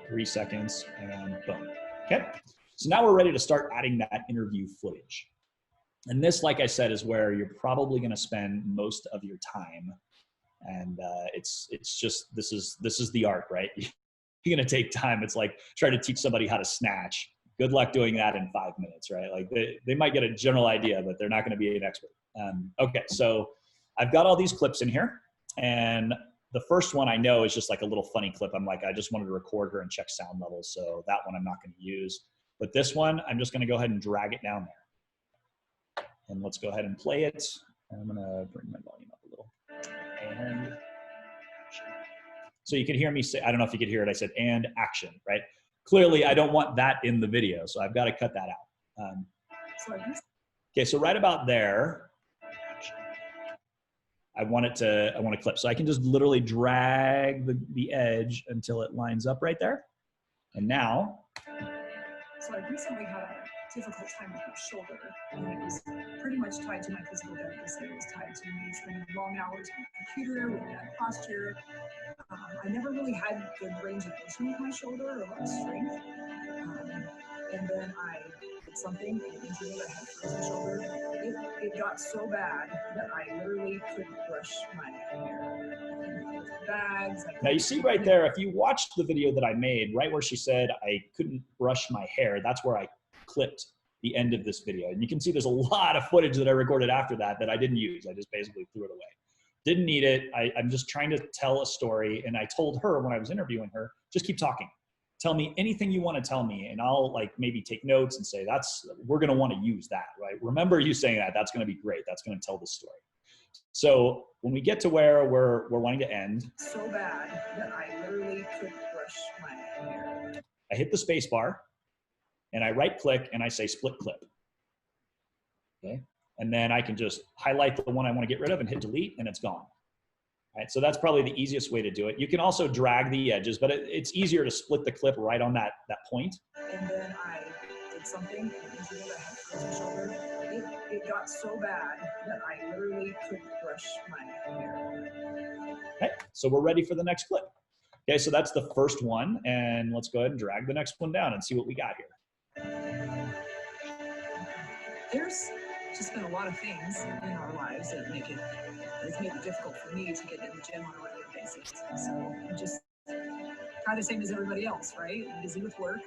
3 seconds and boom. Okay, so now we're ready to start adding that interview footage. And this, like I said, is where you're probably gonna spend most of your time. And it's just, this is the art, right? You're gonna take time. It's like trying to teach somebody how to snatch. Good luck doing that in 5 minutes, right? Like they might get a general idea, but they're not gonna be an expert. Okay, so I've got all these clips in here, and the first one I know is just like a little funny clip. I'm like, I just wanted to record her and check sound levels, so that one I'm not gonna use. But this one, I'm just gonna go ahead and drag it down there. And let's go ahead and play it. And I'm gonna bring my volume up a little. And so you can hear me say, I don't know if you could hear it, I said, and action, right? Clearly, I don't want that in the video, so I've got to cut that out. Okay, so right about there, I want to clip. So I can just literally drag the edge until it lines up right there. And now. So I recently had a difficult time with my shoulder, and it was pretty much tied to my physical delicacy. It was tied to me spending long hours on the computer with bad posture. I never really had good range of motion with my shoulder or a lot of strength. And then I did something, an injury that I had frozen shoulder. It got so bad that I literally couldn't brush my hair. Bags. Now you see right there, if you watched the video that I made, right where she said I couldn't brush my hair, that's where I clipped the end of this video. And you can see there's a lot of footage that I recorded after that I didn't use. I just basically threw it away. Didn't need it. I'm just trying to tell a story. And I told her when I was interviewing her, just keep talking. Tell me anything you want to tell me, and I'll like maybe take notes and say, we're going to want to use that, right? Remember you saying that, that's going to be great. That's going to tell the story. So when we get to where we're wanting to end. So bad that I literally couldn't brush my hair. I hit the space bar and I right click and I say split clip. Okay. And then I can just highlight the one I want to get rid of and hit delete, and it's gone. Right, so that's probably the easiest way to do it. You can also drag the edges, but it's easier to split the clip right on that point. And then I did something, an injury that I had frozen shoulder. It got so bad that I literally couldn't brush my hair. Okay, so we're ready for the next clip. Okay, so that's the first one, and let's go ahead and drag the next one down and see what we got here. There's just been a lot of things in our lives that it's made it difficult for me to get in the gym on a regular basis. So I'm just kind of the same as everybody else, right? I'm busy with work.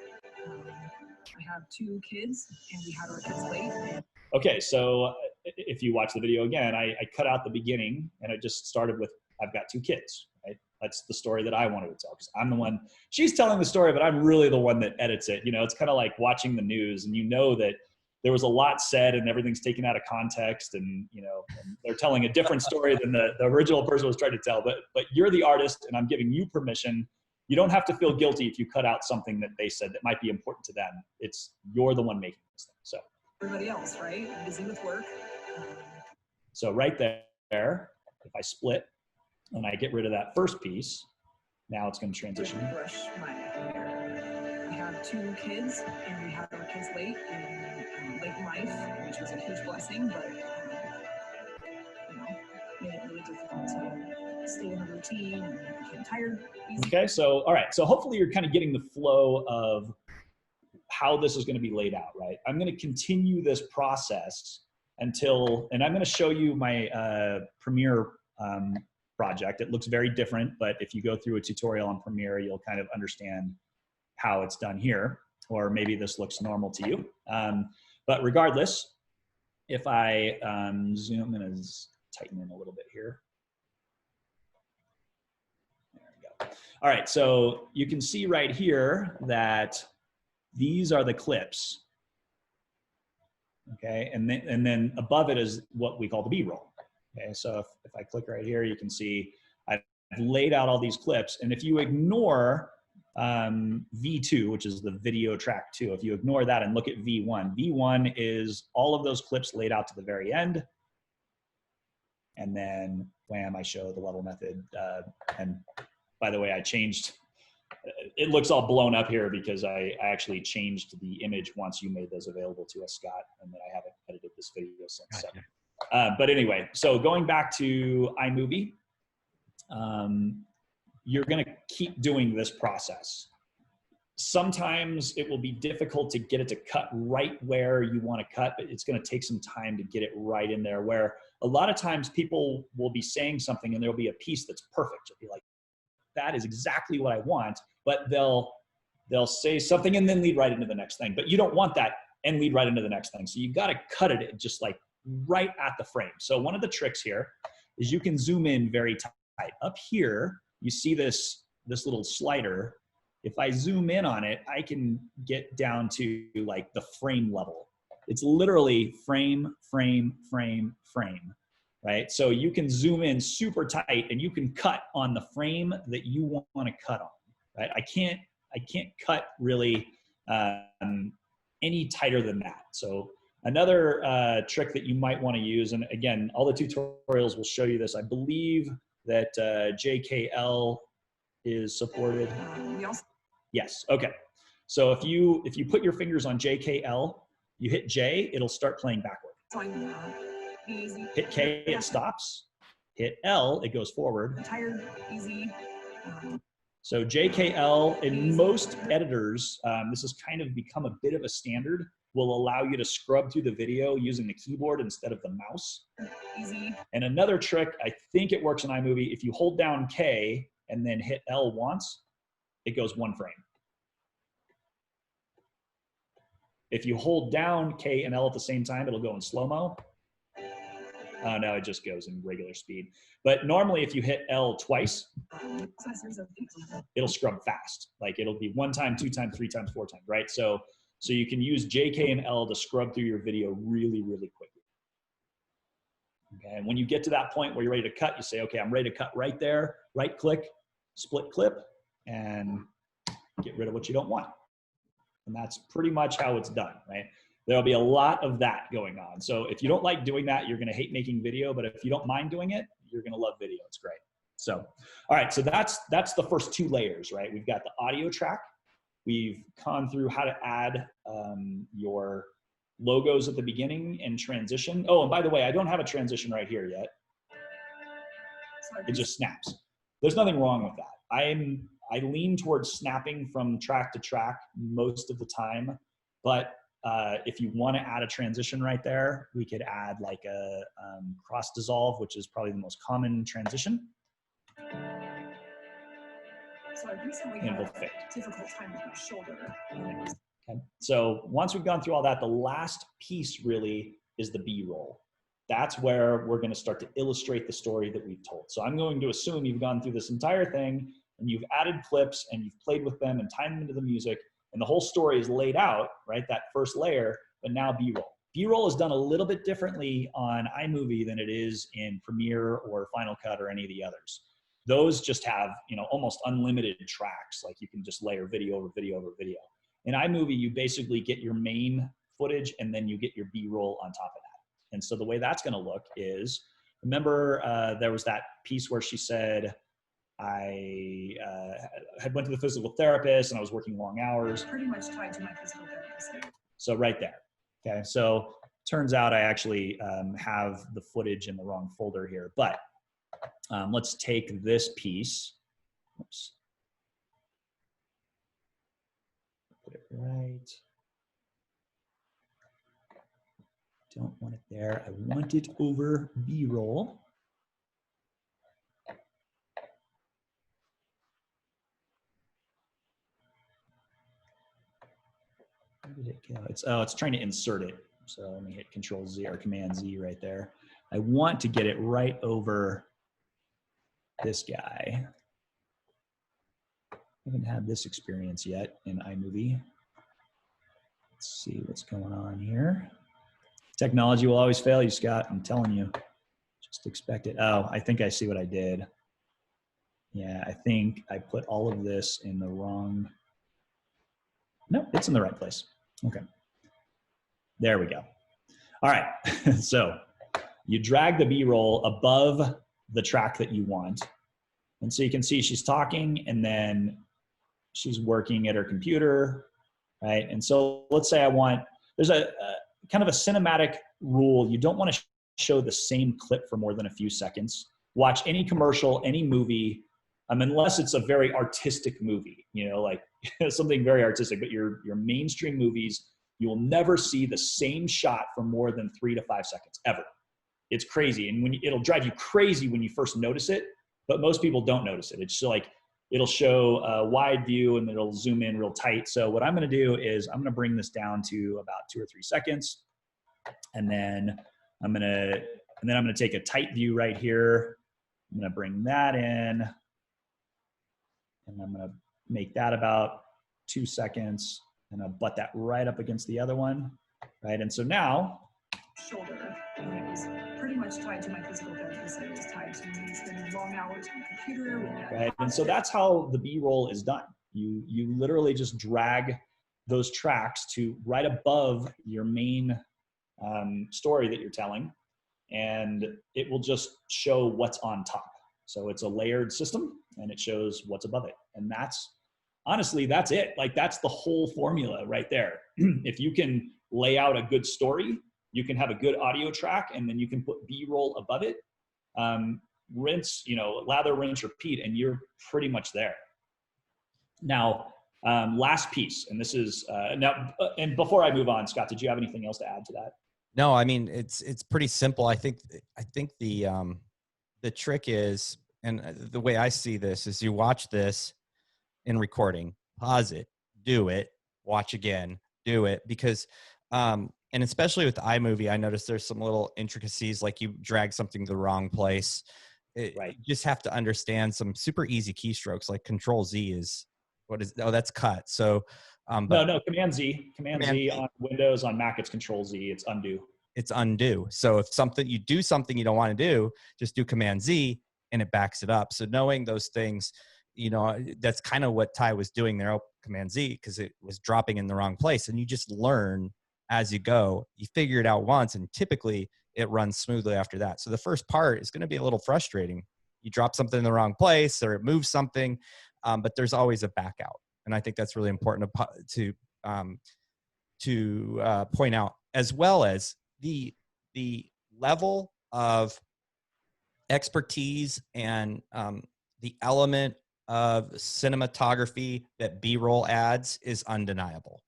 I have 2 kids, and we had our kids late. Okay, so if you watch the video again, I cut out the beginning, and I just started with, I've got 2 kids, right? That's the story that I wanted to tell, because I'm the one, she's telling the story, but I'm really the one that edits it. You know, it's kind of like watching the news, and you know that there was a lot said and everything's taken out of context, and you know, and they're telling a different story than the original person was trying to tell. But you're the artist, and I'm giving you permission. You don't have to feel guilty if you cut out something that they said that might be important to them. You're the one making this thing. So everybody else, right? I'm busy with work. So right there, if I split and I get rid of that first piece, now it's going to transition. Brush my hair. I have 2 kids, and we had our kids late in life, which was a huge blessing, but you know, made it really difficult to stay in a routine and became tired easily. Okay, so all right, so hopefully you're kind of getting the flow of how this is going to be laid out, right? I'm going to continue this process until, and I'm going to show you my Premiere project. It looks very different, but if you go through a tutorial on Premiere, you'll kind of understand how it's done here, or maybe this looks normal to you. But regardless, if I zoom, I'm going to tighten in a little bit here. There we go. All right, so you can see right here that these are the clips, okay? And then above it is what we call the B-roll, okay? So if I click right here, you can see I've laid out all these clips, and if you ignore V2, which is the video track 2, if you ignore that and look at V1, V1 is all of those clips laid out to the very end, and then wham, I show the level method. And by the way, I changed, it looks all blown up here because I actually changed the image once you made those available to us, Scott, and then I haven't edited this video since. Gotcha. So. But anyway, so going back to iMovie, you're gonna keep doing this process. Sometimes it will be difficult to get it to cut right where you wanna cut, but it's gonna take some time to get it right in there, where a lot of times people will be saying something and there'll be a piece that's perfect. You'll be like, that is exactly what I want, but they'll say something and then lead right into the next thing. But you don't want that and lead right into the next thing. So you gotta cut it just like right at the frame. So one of the tricks here is you can zoom in very tight. Up here, you see this little slider. If I zoom in on it, I can get down to like the frame level. It's literally frame, frame, frame, frame, right? So you can zoom in super tight and you can cut on the frame that you want to cut on, right? I can't cut really any tighter than that. So another trick that you might want to use, and again, all the tutorials will show you this. I believe that JKL is supported. Yes, okay. So if you put your fingers on JKL, you hit J, it'll start playing backward. Hit K, it stops. Hit L, it goes forward. Tired, easy. So JKL, in most editors, this has kind of become a bit of a standard, will allow you to scrub through the video using the keyboard instead of the mouse. Easy. And another trick, I think it works in iMovie, if you hold down K and then hit L once, it goes one frame. If you hold down K and L at the same time, it'll go in slow-mo. No, it just goes in regular speed. But normally if you hit L twice, it'll scrub fast. Like it'll be 1 time, 2 times, 3 times, 4 times, right? So you can use J, K, and L to scrub through your video really, really quickly. Okay, and when you get to that point where you're ready to cut, you say, okay, I'm ready to cut right there, right click, split clip, and get rid of what you don't want. And that's pretty much how it's done, right? There'll be a lot of that going on. So if you don't like doing that, you're gonna hate making video, but if you don't mind doing it, you're gonna love video, it's great. So, all right, so that's the first 2 layers, right? We've got the audio track. We've gone through how to add your logos at the beginning and transition. Oh, and by the way, I don't have a transition right here yet. It just snaps. There's nothing wrong with that. I lean towards snapping from track to track most of the time, but If you want to add a transition right there, we could add like a cross dissolve, which is probably the most common transition. So I recently had a difficult time with my shoulder. Okay. So once we've gone through all that, the last piece really is the B-roll. That's where we're going to start to illustrate the story that we've told. So I'm going to assume you've gone through this entire thing and you've added clips and you've played with them and timed them into the music, and the whole story is laid out, right? That first layer, but now B-roll. B-roll is done a little bit differently on iMovie than it is in Premiere or Final Cut or any of the others. Those just have, you know, almost unlimited tracks. Like you can just layer video over video over video. In iMovie, you basically get your main footage and then you get your B-roll on top of that. And so the way that's going to look is, remember there was that piece where she said, I had went to the physical therapist and I was working long hours. Pretty much tied to my physical therapist. So right there. Okay. So turns out I actually have the footage in the wrong folder here, but let's take this piece. Oops. Put it right. Don't want it there. I want it over B-roll. Where did it go? It's trying to insert it. So let me hit Control Z or Command Z right there. I want to get it right over this guy. I haven't had this experience yet in iMovie. Let's see what's going on here. Technology will always fail you, Scott. I'm telling you. Just expect it. Oh, I think I see what I did. Yeah, I think I put all of this in the wrong. No, it's in the right place. Okay. There we go. All right. So you drag the B-roll above the track that you want. And so you can see she's talking and then she's working at her computer, right? And so let's say there's a kind of a cinematic rule. You don't want to show the same clip for more than a few seconds. Watch any commercial, any movie, unless it's a very artistic movie, you know, like something very artistic, but your mainstream movies, you will never see the same shot for more than 3 to 5 seconds, ever. It's crazy. And it'll drive you crazy when you first notice it, but most people don't notice it. It's just like, it'll show a wide view and it'll zoom in real tight. So what I'm going to do is I'm going to bring this down to about 2 or 3 seconds. And then I'm going to take a tight view right here. I'm going to bring that in and I'm going to make that about 2 seconds and I'll butt that right up against the other one. Right. And so now shoulder, and it was pretty much tied to my physical therapist. It was tied to me spending long hours on the computer. Right, and so that's how the B-roll is done. You literally just drag those tracks to right above your main story that you're telling, and it will just show what's on top. So it's a layered system, and it shows what's above it, and honestly, that's it. Like that's the whole formula right there. If you can lay out a good story, you can have a good audio track, and then you can put B-roll above it. Rinse, lather, rinse, repeat, and you're pretty much there. Now, last piece, and this is and before I move on, Scott, did you have anything else to add to that? No, I mean it's pretty simple. I think the trick is, and the way I see this is, you watch this in recording, pause it, do it, watch again, do it, because and especially with iMovie, I noticed there's some little intricacies, like you drag something to the wrong place. Right. You just have to understand some super easy keystrokes, like Control Z is, that's cut. So no, Command Z on Windows. On Mac, it's Control Z. It's undo. It's undo. So if you do something you don't want to do, just do Command Z and it backs it up. So knowing those things, that's kind of what Ty was doing there. Command Z, because it was dropping in the wrong place, and you just learn as you go. You figure it out once, and typically it runs smoothly after that. So the first part is going to be a little frustrating. You drop something in the wrong place, or it moves something, but there's always a back out. And I think that's really important to point out, as well as the level of expertise and the element of cinematography that B-roll adds is undeniable.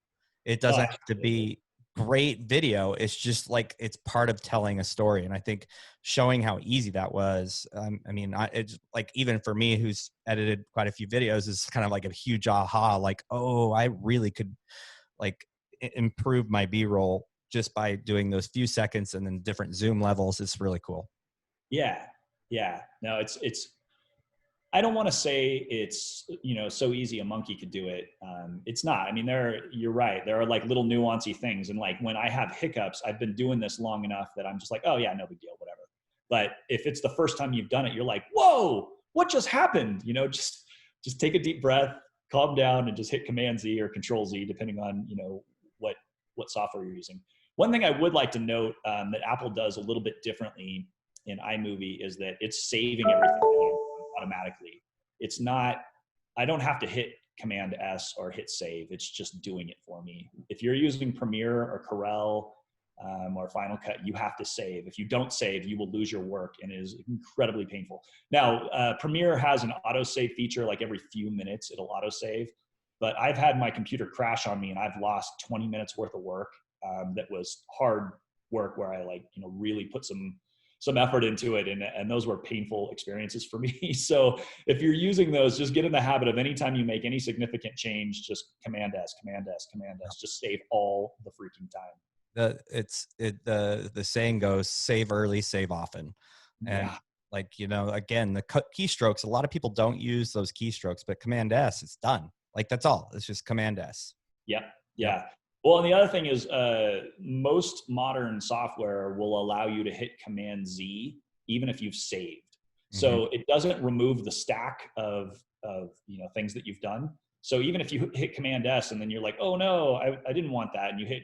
It doesn't have to be great video. It's just like, it's part of telling a story. And I think showing how easy that was, I mean, it's like, even for me, who's edited quite a few videos, is kind of like a huge aha, like, oh, I really could like improve my B-roll just by doing those few seconds and then different zoom levels. It's really cool. Yeah. Yeah. No, it's, I don't want to say it's, you know, so easy a monkey could do it. It's not. I mean, you're right. There are like little nuancy things. And like when I have hiccups, I've been doing this long enough that I'm just like, oh yeah, no big deal, whatever. But if it's the first time you've done it, you're like, whoa, what just happened? You know, just take a deep breath, calm down, and just hit Command Z or Control Z, depending on, you know, what software you're using. One thing I would like to note that Apple does a little bit differently in iMovie is that it's saving everything automatically. It's not, I don't have to hit Command S or hit save. It's just doing it for me. If you're using Premiere or Corel or Final Cut, you have to save. If you don't save, you will lose your work, and it is incredibly painful. Now, Premiere has an autosave feature. Like every few minutes, it'll autosave. But I've had my computer crash on me, and I've lost 20 minutes worth of work that was hard work where I like, you know, really put some effort into it. And those were painful experiences for me. So if you're using those, just get in the habit of anytime you make any significant change, just Command S, Command S, Command S, just save all the freaking time. The saying goes, save early, save often. And Yeah. like, you know, again, the keystrokes, a lot of people don't use those keystrokes, but Command S, it's done. Like, that's all. It's just Command S. Yeah. Yeah. Well, and the other thing is most modern software will allow you to hit Command Z, even if you've saved. So it doesn't remove the stack of you know, things that you've done. So even if you hit Command S and then you're like, oh no, I didn't want that, and you hit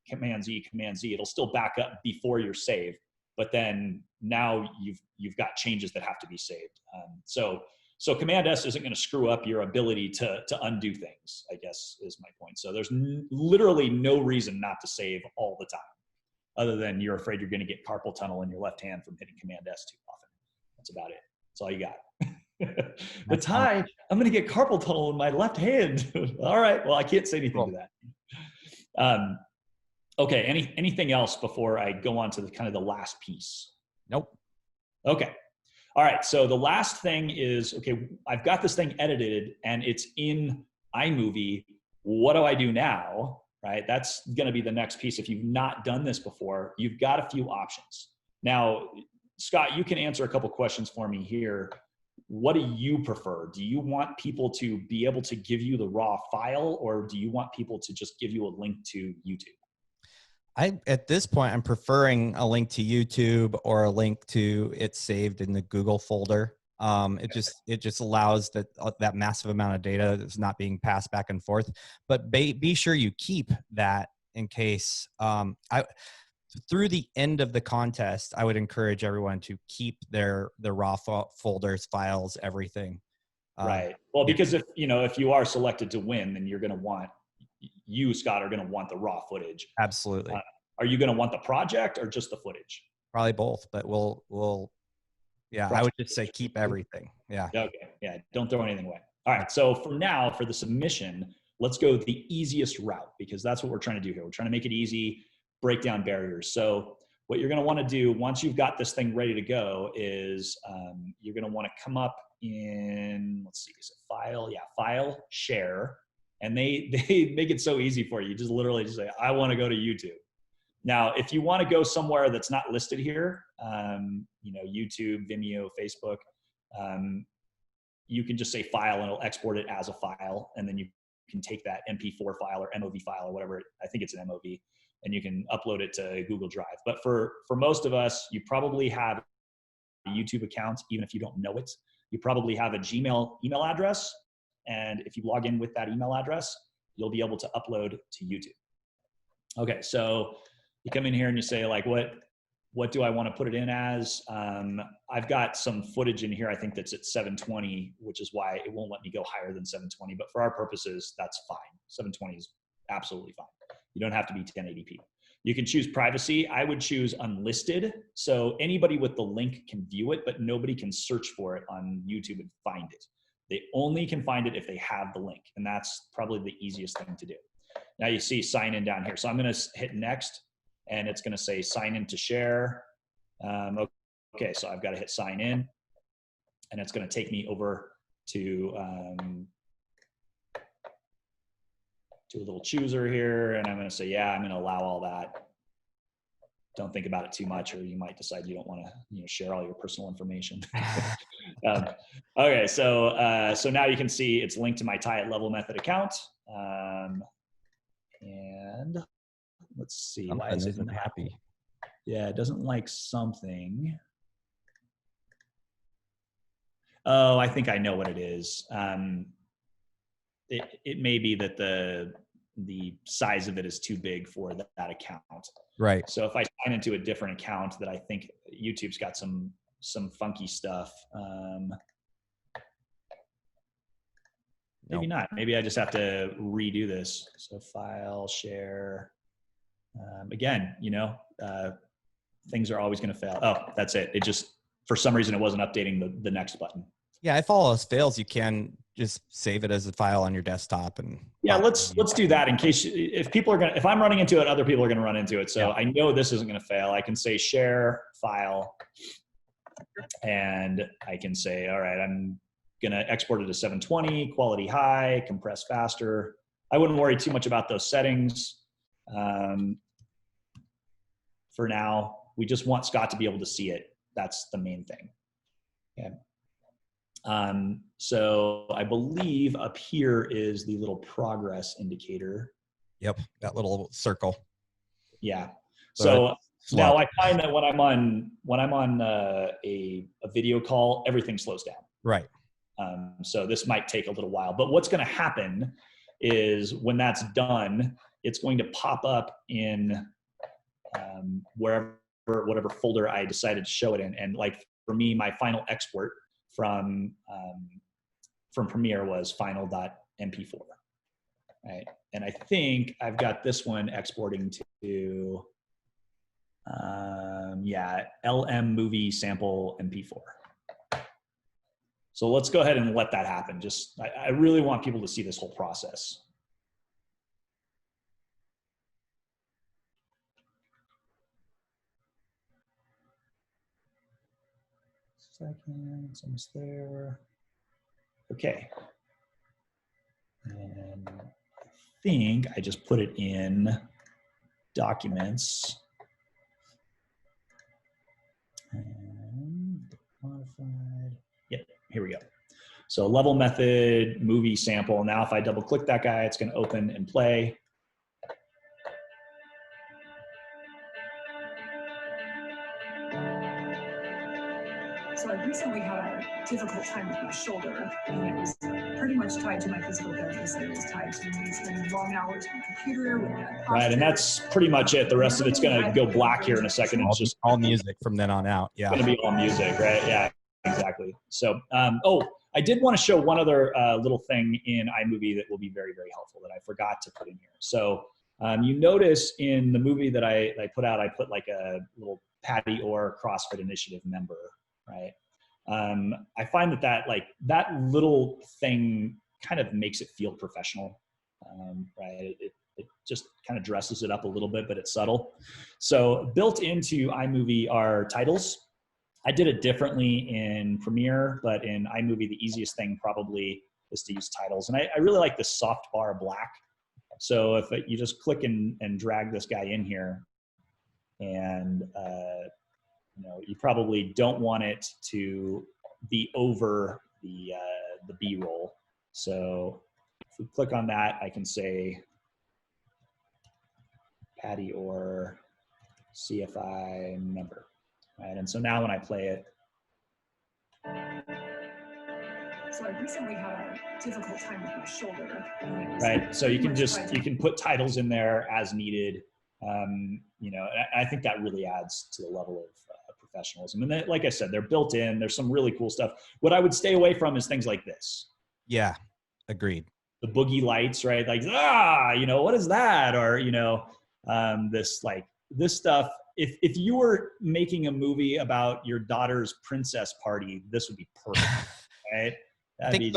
Command Z, it'll still back up before your save. But then now you've got changes that have to be saved. So Command S isn't going to screw up your ability to undo things, I guess is my point. So there's literally no reason not to save all the time, other than you're afraid you're going to get carpal tunnel in your left hand from hitting Command S too often. That's about it. That's all you got. But Ty, I'm going to get carpal tunnel in my left hand. All right. Well, I can't say anything to that. Okay. Anything else before I go on to the kind of the last piece? Nope. Okay. All right, so the last thing is, okay, I've got this thing edited and it's in iMovie. What do I do now, right? That's gonna be the next piece. If you've not done this before, you've got a few options. Now, Scott, you can answer a couple questions for me here. What do you prefer? Do you want people to be able to give you the raw file, or do you want people to just give you a link to YouTube? At this point, I'm preferring a link to YouTube or a link to it saved in the Google folder. It just allows that massive amount of data that's not being passed back and forth. But be sure you keep that in case. Through the end of the contest, I would encourage everyone to keep their raw folders, files, everything. Right. Well, because if you are selected to win, then you're going to want. You, Scott, are going to want the raw footage. Absolutely. Are you going to want the project or just the footage? Probably both, but yeah, I would just say keep everything. Yeah. Okay. Yeah. Don't throw anything away. All right. So for now, for the submission, let's go the easiest route, because that's what we're trying to do here. We're trying to make it easy, break down barriers. So what you're going to want to do once you've got this thing ready to go is you're going to want to come up in, let's see, is it file? Yeah. File, share. And they make it so easy for you. You just literally just say, I want to go to YouTube. Now, if you want to go somewhere that's not listed here, YouTube, Vimeo, Facebook, you can just say file and it'll export it as a file. And then you can take that MP4 file or MOV file or whatever. I think it's an MOV, and you can upload it to Google Drive. But for most of us, you probably have a YouTube account, even if you don't know it. You probably have a Gmail email address. And if you log in with that email address, you'll be able to upload to YouTube. Okay, so you come in here and you say, like, what do I want to put it in as? I've got some footage in here, I think that's at 720, which is why it won't let me go higher than 720. But for our purposes, that's fine. 720 is absolutely fine. You don't have to be 1080p. You can choose privacy. I would choose unlisted. So anybody with the link can view it, but nobody can search for it on YouTube and find it. They only can find it if they have the link. And that's probably the easiest thing to do. Now you see sign in down here. So I'm going to hit next, and it's going to say sign in to share. Okay, so I've got to hit sign in, and it's going to take me over to a little chooser here, and I'm going to say, yeah, I'm going to allow all that. Don't think about it too much, or you might decide you don't want to, share all your personal information. Okay, so now you can see it's linked to my tie at level method account, and let's see. Why isn't happy? Yeah, it doesn't like something. Oh, I think I know what it is. It may be that the size of it is too big for that account. Right. So if I sign into a different account that I think YouTube's got some funky stuff. Maybe not. Maybe I just have to redo this. So file, share. Again, things are always going to fail. Oh, that's it. It just, for some reason, it wasn't updating the next button. Yeah, if all else fails, you can just save it as a file on your desktop. And yeah, let's do that in case if I'm running into it, other people are going to run into it. So yeah. I know this isn't going to fail. I can say share file, and I can say, all right, I'm going to export it to 720, quality high, compress faster. I wouldn't worry too much about those settings. For now, we just want Scott to be able to see it. That's the main thing. Okay. So I believe up here is the little progress indicator. Yep, that little circle. Yeah. So now I find that when I'm on a video call, everything slows down. Right. So this might take a little while, but what's going to happen is when that's done, it's going to pop up in whatever folder I decided to show it in. And like for me, my final export from Premiere was final.mp4, right? And I think I've got this one exporting to, LM movie sample mp4. So let's go ahead and let that happen. I really want people to see this whole process. Second, it's almost there. Okay. And I think I just put it in documents. And modified. Yep, here we go. So level method, movie sample. Now if I double click that guy, it's going to open and play. So I recently had a difficult time with my shoulder, and it was pretty much tied to my physical therapy. So it was tied to me spending long hours on the computer with that posture. Right, and that's pretty much it. The rest of it's going to go black here in a second. It's just all music from then on out. Yeah, it's going to be all music, right? Yeah, exactly. So, I did want to show one other little thing in iMovie that will be very, very helpful that I forgot to put in here. So you notice in the movie that I put out, I put like a little Patty or CrossFit Initiative member. Right. I find that little thing kind of makes it feel professional. Right. It just kind of dresses it up a little bit, but it's subtle. So built into iMovie are titles. I did it differently in Premiere, but in iMovie, the easiest thing probably is to use titles. And I really like this soft bar black. So if you just click and drag this guy in here, and you probably don't want it to be over the B-roll. So if we click on that, I can say Patty or CFI member, right? And so now when I play it. So I recently had a difficult time with my shoulder. Right, so you can put titles in there as needed. I think that really adds to the level of professionalism. And then, like I said, they're built in. There's some really cool stuff. What I would stay away from is things like this. Yeah, agreed. The boogie lights, right? Like, what is that? Or, this stuff. If you were making a movie about your daughter's princess party, this would be perfect, right? I think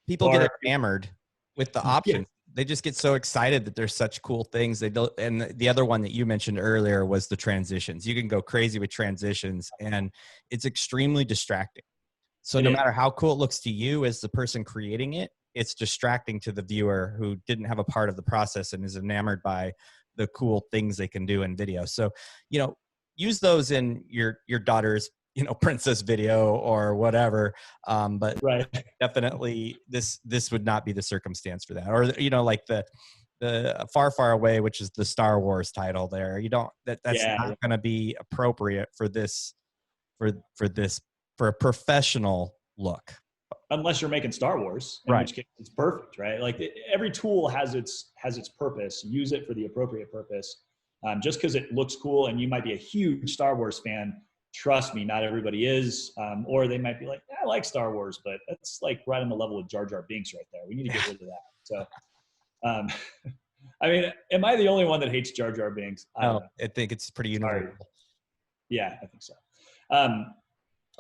people get enamored with the options. they just get so excited that there's such cool things. They don't, and the other one that you mentioned earlier was the transitions. You can go crazy with transitions, and it's extremely distracting. So no matter how cool it looks to you as the person creating it, it's distracting to the viewer who didn't have a part of the process and is enamored by the cool things they can do in video. So, you know, use those in your daughter's, you know, princess video or whatever. But Right. definitely this would not be the circumstance for that. Or, you know, like the Far, Far Away, which is the Star Wars title there. You don't, that's not going to be appropriate for this, for a professional look. Unless you're making Star Wars, in which case it's perfect, right? Like every tool has its purpose. Use it for the appropriate purpose. Just because it looks cool and you might be a huge Star Wars fan, trust me, not everybody is. Or they might be like, I like Star Wars, but that's like right on the level of Jar Jar Binks right there. We need to get rid of that. So, I mean, am I the only one that hates Jar Jar Binks? I think it's pretty universal. Yeah, I think so.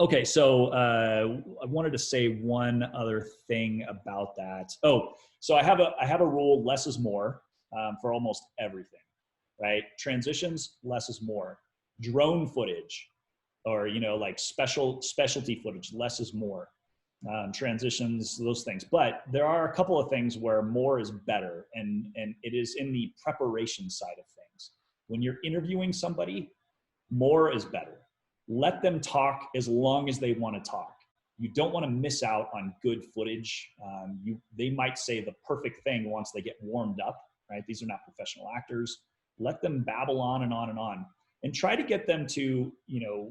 Okay, so I wanted to say one other thing about that. Oh, so I have a rule: less is more for almost everything, right? Transitions, less is more. Drone footage, or like specialty footage, less is more. Transitions, those things. But there are a couple of things where more is better, and it is in the preparation side of things. When you're interviewing somebody, more is better. Let them talk as long as they want to talk. You don't want to miss out on good footage. They might say the perfect thing once they get warmed up, right? These are not professional actors. Let them babble on and on and on. And try to get them to,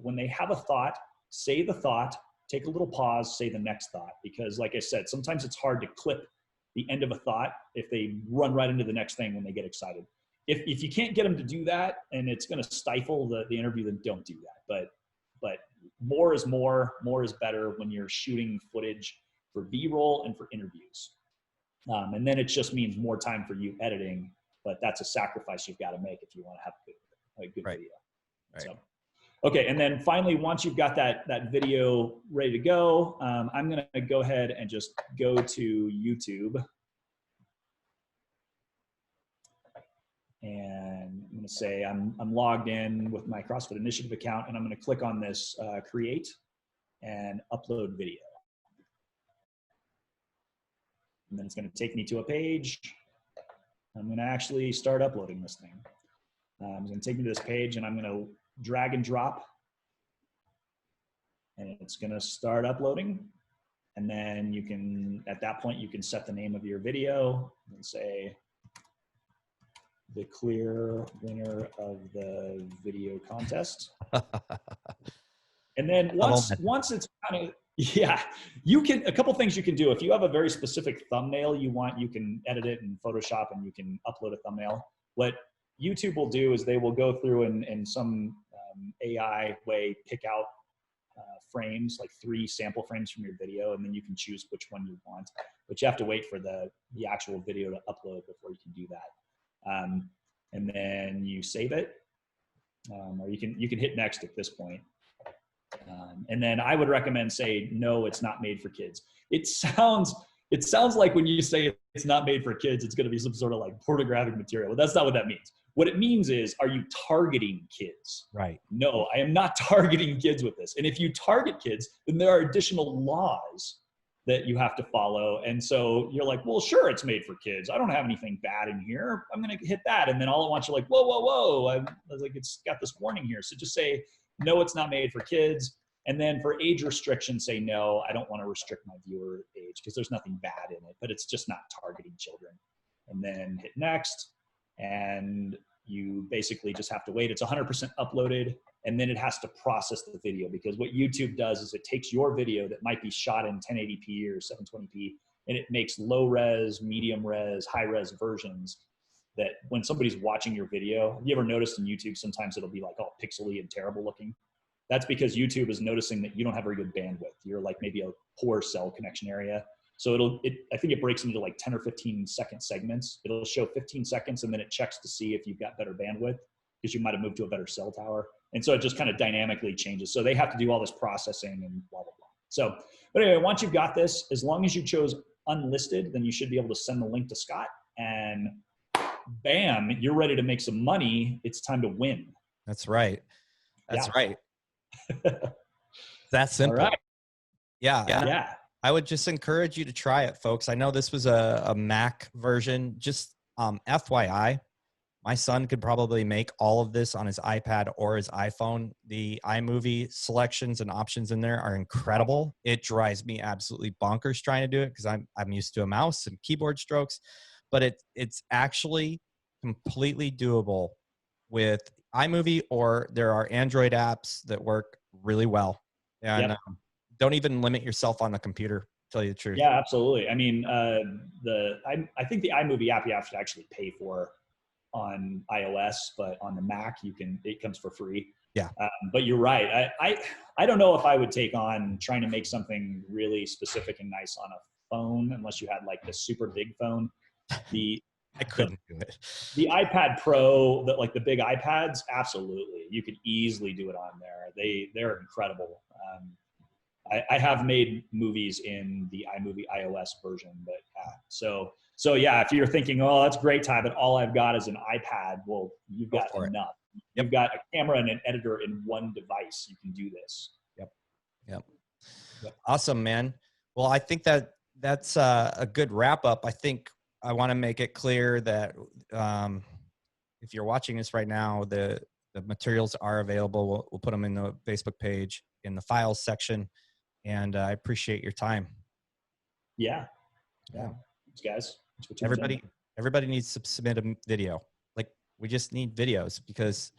when they have a thought, say the thought, take a little pause, say the next thought. Because like I said, sometimes it's hard to clip the end of a thought if they run right into the next thing when they get excited. If you can't get them to do that and it's going to stifle the interview, then don't do that. But more is more is better when you're shooting footage for B-roll and for interviews. And then it just means more time for you editing, but that's a sacrifice you've got to make if you want to have a good video. Right. So, okay. And then finally, once you've got that video ready to go, I'm going to go ahead and just go to YouTube. And I'm going to say I'm logged in with my CrossFit Initiative account, and I'm going to click on this create and upload video. And then it's going to take me to a page. I'm going to actually start uploading this thing. It's going to take me to this page, and I'm going to drag and drop. And it's going to start uploading. And then you can, at that point, you can set the name of your video and say, the clear winner of the video contest. And then once it's kind of, a couple things you can do. If you have a very specific thumbnail you want, you can edit it in Photoshop and you can upload a thumbnail. What YouTube will do is they will go through and in some AI way pick out frames, like 3 sample frames from your video, and then you can choose which one you want. But you have to wait for the actual video to upload before you can do that. And then you save it, or you can hit next at this point. And then I would recommend say, no, it's not made for kids. It sounds like when you say it's not made for kids, it's going to be some sort of like pornographic material. But that's not what that means. What it means is, are you targeting kids? Right. No, I am not targeting kids with this. And if you target kids, then there are additional laws that you have to follow. And so you're like, well, sure, it's made for kids. I don't have anything bad in here. I'm going to hit that. And then all at once you're like, whoa, whoa, whoa. I was like, it's got this warning here. So just say, no, it's not made for kids. And then for age restriction, say, no, I don't want to restrict my viewer age because there's nothing bad in it, but it's just not targeting children. And then hit next. And you basically just have to wait. It's 100% uploaded, and then it has to process the video, because what YouTube does is it takes your video that might be shot in 1080p or 720p, and it makes low res, medium res, high res versions that when somebody's watching your video, have you ever noticed in YouTube, sometimes it'll be like all pixely and terrible looking? That's because YouTube is noticing that you don't have very good bandwidth. You're like maybe a poor cell connection area. So I think it breaks into like 10 or 15 second segments. It'll show 15 seconds and then it checks to see if you've got better bandwidth because you might have moved to a better cell tower. And so it just kind of dynamically changes. So they have to do all this processing and blah, blah, blah. So, but anyway, once you've got this, as long as you chose unlisted, then you should be able to send the link to Scott and bam, you're ready to make some money. It's time to win. That's right. That's Yeah. right. That's All simple. right. Yeah. Yeah. I would just encourage you to try it, folks. I know this was a Mac version. Just FYI, my son could probably make all of this on his iPad or his iPhone. The iMovie selections and options in there are incredible. It drives me absolutely bonkers trying to do it because I'm used to a mouse and keyboard strokes, but it's actually completely doable with iMovie, or there are Android apps that work really well. And Yep. Don't even limit yourself on the computer, to tell you the truth. Yeah, absolutely. I mean, I think the iMovie app you have to actually pay for on iOS, but on the Mac it comes for free. Yeah. But you're right. I don't know if I would take on trying to make something really specific and nice on a phone unless you had like the super big phone. I couldn't do it. The iPad Pro, the big iPads, absolutely. You could easily do it on there. They're incredible. I have made movies in the iMovie iOS version, but so yeah, if you're thinking, oh, that's great, Ty, but all I've got is an iPad, well, you've got enough. You've got a camera and an editor in one device. You can do this. Yep. Awesome, man. Well, I think that's a good wrap up. I think I want to make it clear that if you're watching this right now, the materials are available. We'll put them in the Facebook page in the files section. And I appreciate your time. Yeah. Thanks, guys. Everybody needs to submit a video. Like, we just need videos because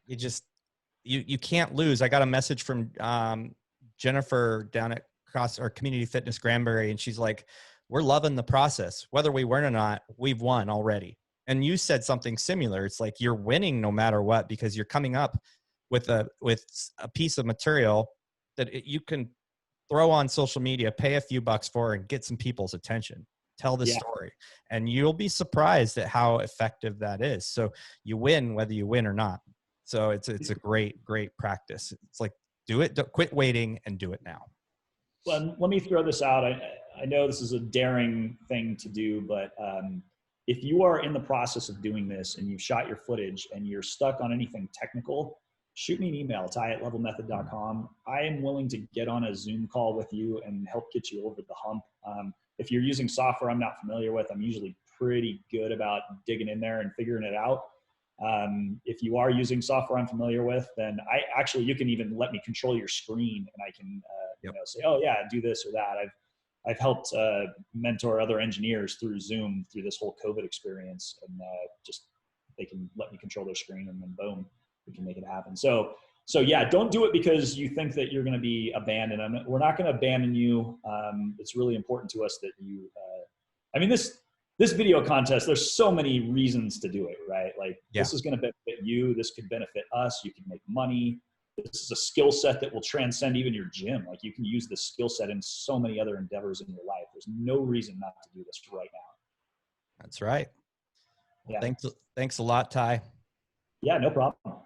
you can't lose. I got a message from Jennifer down at Community Fitness Granbury, and she's like, we're loving the process. Whether we win or not, we've won already. And you said something similar. It's like you're winning no matter what, because you're coming up with a piece of material that you can throw on social media, pay a few bucks for, and get some people's attention. Tell the story, and you'll be surprised at how effective that is. So you win whether you win or not. So it's a great practice. It's like, do it. Quit waiting and do it now. Well, let me throw this out. I know this is a daring thing to do, but if you are in the process of doing this and you've shot your footage and you're stuck on anything technical, shoot me an email, ty@levelmethod.com. I am willing to get on a Zoom call with you and help get you over the hump. If you're using software I'm not familiar with, I'm usually pretty good about digging in there and figuring it out. If you are using software I'm familiar with, then you can even let me control your screen, and I can say, oh yeah, do this or that. I've helped mentor other engineers through Zoom through this whole COVID experience, and they can let me control their screen, and then boom, we can make it happen. So yeah, don't do it because you think that you're going to be abandoned. We're not going to abandon you. It's really important to us that you, this video contest, there's so many reasons to do it, right? Like this is going to benefit you. This could benefit us. You can make money. This is a skill set that will transcend even your gym. Like you can use this skill set in so many other endeavors in your life. There's no reason not to do this right now. That's right. Yeah. Thanks a lot, Ty. Yeah, no problem.